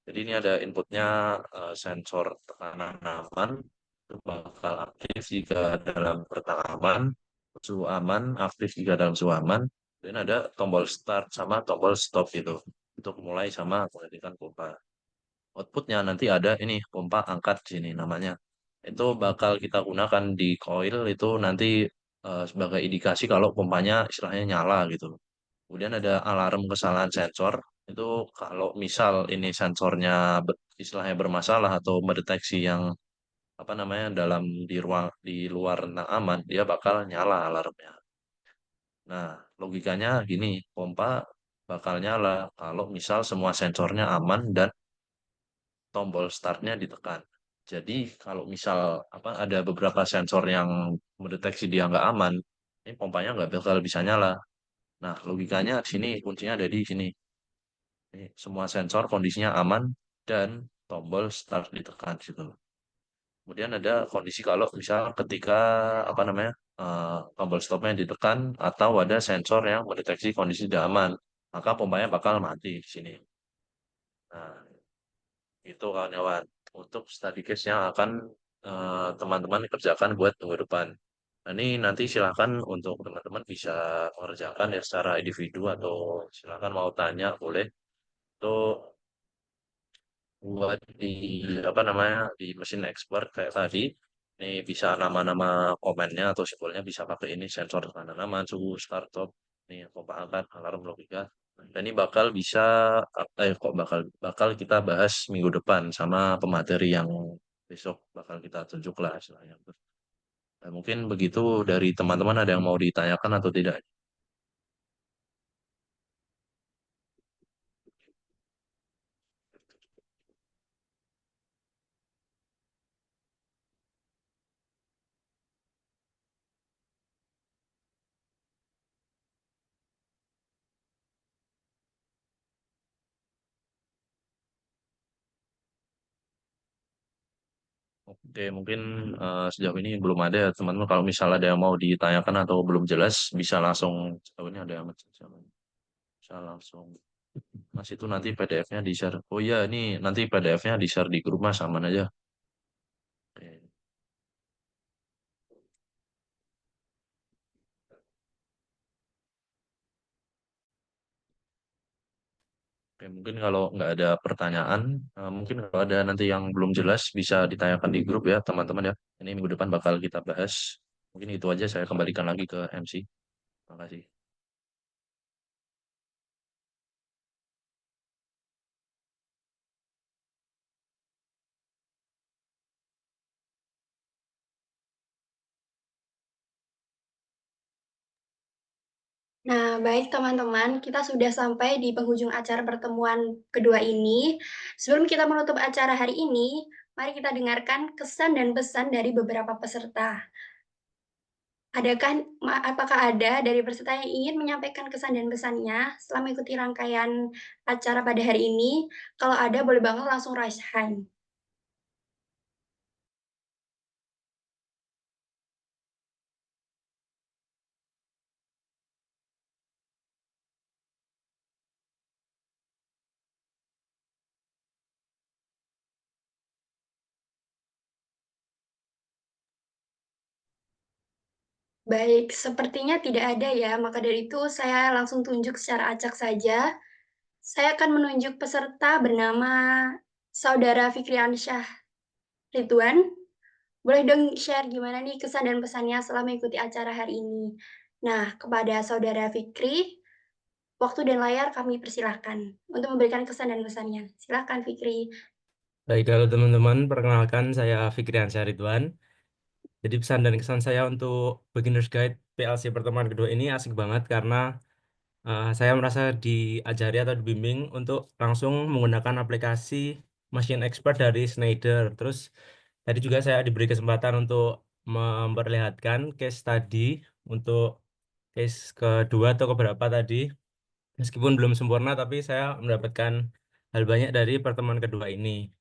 Jadi ini ada inputnya sensor tekanan aman, itu bakal aktif jika dalam rentang aman, suhu aman, aktif jika dalam suhu aman. Dan ada tombol start sama tombol stop itu untuk mulai sama menghentikan pompa. Outputnya nanti ada ini pompa angkat sini namanya. Itu bakal kita gunakan di coil itu nanti sebagai indikasi kalau pompanya istilahnya nyala gitu. Kemudian ada alarm kesalahan sensor. Itu kalau misal ini sensornya istilahnya bermasalah atau mendeteksi yang apa namanya di luar rentang aman, dia bakal nyala alarmnya. Nah, logikanya gini, pompa bakal nyala kalau misal semua sensornya aman dan tombol startnya ditekan. Jadi kalau misal apa ada beberapa sensor yang mendeteksi dia nggak aman, ini pompanya nggak bakal bisa nyala. Nah, logikanya di sini kuncinya ada di sini. Ini semua sensor kondisinya aman dan tombol start ditekan gitu. Kemudian ada kondisi kalau misal ketika apa namanya tombol stopnya ditekan atau ada sensor yang mendeteksi kondisi tidak aman, maka pompanya bakal mati di sini. Nah, itu kawan-kawan untuk study case yang akan teman-teman kerjakan buat minggu depan. Nah, ini nanti silakan untuk teman-teman bisa mengerjakan ya secara individu atau silakan mau tanya boleh. Itu buat di apa namanya di mesin expert kayak tadi ini bisa nama-nama komennya atau simbolnya bisa pakai ini sensor tekanan aman suhu start stop ini pompa angkat alarm logika dan ini bakal bisa kok bakal kita bahas minggu depan sama pemateri yang besok bakal kita tunjuk lah istilahnya. Nah, mungkin begitu dari teman-teman ada yang mau ditanyakan atau tidak. Oke, mungkin sejauh ini belum ada ya teman-teman. Kalau misalnya ada yang mau ditanyakan atau belum jelas, bisa langsung. Sejauh ini ada yang bisa langsung. Mas itu nanti PDF-nya di-share. Oh iya, ini nanti PDF-nya di-share di grup Mas, aman aja. Oke. Oke, mungkin kalau nggak ada pertanyaan, mungkin kalau ada nanti yang belum jelas bisa ditanyakan di grup ya teman-teman ya. Ini minggu depan bakal kita bahas. Mungkin itu aja saya kembalikan lagi ke MC. Terima kasih. Nah, baik teman-teman, kita sudah sampai di penghujung acara pertemuan kedua ini. Sebelum kita menutup acara hari ini, mari kita dengarkan kesan dan pesan dari beberapa peserta. Apakah ada dari peserta yang ingin menyampaikan kesan dan pesannya setelah mengikuti rangkaian acara pada hari ini? Kalau ada, boleh banget langsung raise hand. Baik, sepertinya tidak ada ya, maka dari itu saya langsung tunjuk secara acak saja. Saya akan menunjuk peserta bernama Saudara Fikriansyah Ridwan. Boleh dong share gimana nih kesan dan pesannya setelah mengikuti acara hari ini. Nah, kepada Saudara Fikri, waktu dan layar kami persilahkan untuk memberikan kesan dan pesannya. Silakan Fikri. Baik, halo teman-teman, perkenalkan saya Fikriansyah Ridwan. Jadi pesan dan kesan saya untuk Beginner's Guide PLC pertemuan kedua ini asik banget karena saya merasa diajari atau dibimbing untuk langsung menggunakan aplikasi Machine Expert dari Schneider. Terus tadi juga saya diberi kesempatan untuk memperlihatkan case study untuk case kedua atau keberapa tadi. Meskipun belum sempurna, tapi saya mendapatkan hal banyak dari pertemuan kedua ini.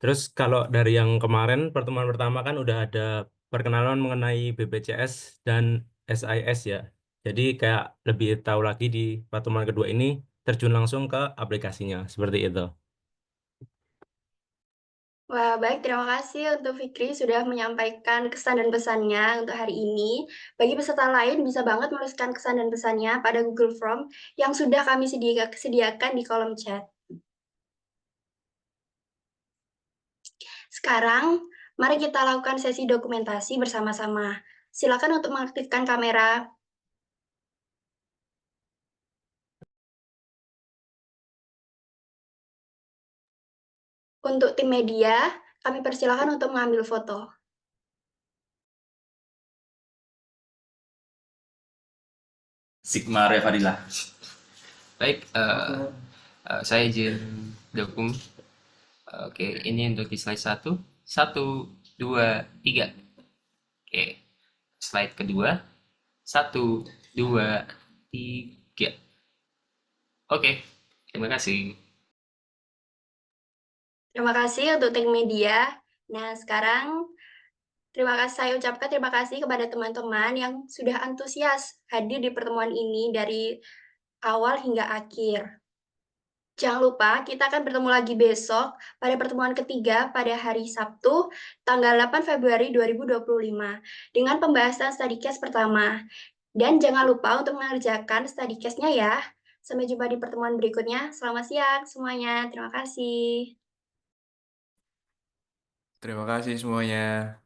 Terus kalau dari yang kemarin, pertemuan pertama kan udah ada perkenalan mengenai BPJS dan SIS ya. Jadi kayak lebih tahu lagi di pertemuan kedua ini terjun langsung ke aplikasinya, seperti itu. Wah, baik. Terima kasih untuk Fikri sudah menyampaikan kesan dan pesannya untuk hari ini. Bagi peserta lain, bisa banget menuliskan kesan dan pesannya pada Google Form yang sudah kami sediakan di kolom chat. Sekarang, mari kita lakukan sesi dokumentasi bersama-sama. Silakan untuk mengaktifkan kamera. Untuk tim media, Kami persilakan untuk mengambil foto. Sigma Revadila. Baik, saya izin gabung. Oke, ini untuk di slide 1. 1, 2, 3. Oke, slide kedua. 1, 2, 3. Oke, terima kasih. Terima kasih untuk tim media. Nah, sekarang saya ucapkan terima kasih kepada teman-teman yang sudah antusias hadir di pertemuan ini dari awal hingga akhir. Jangan lupa kita akan bertemu lagi besok pada pertemuan ketiga pada hari Sabtu, tanggal 8 Februari 2025 dengan pembahasan study case pertama. Dan jangan lupa untuk mengerjakan study case-nya ya. Sampai jumpa di pertemuan berikutnya. Selamat siang semuanya. Terima kasih. Terima kasih semuanya.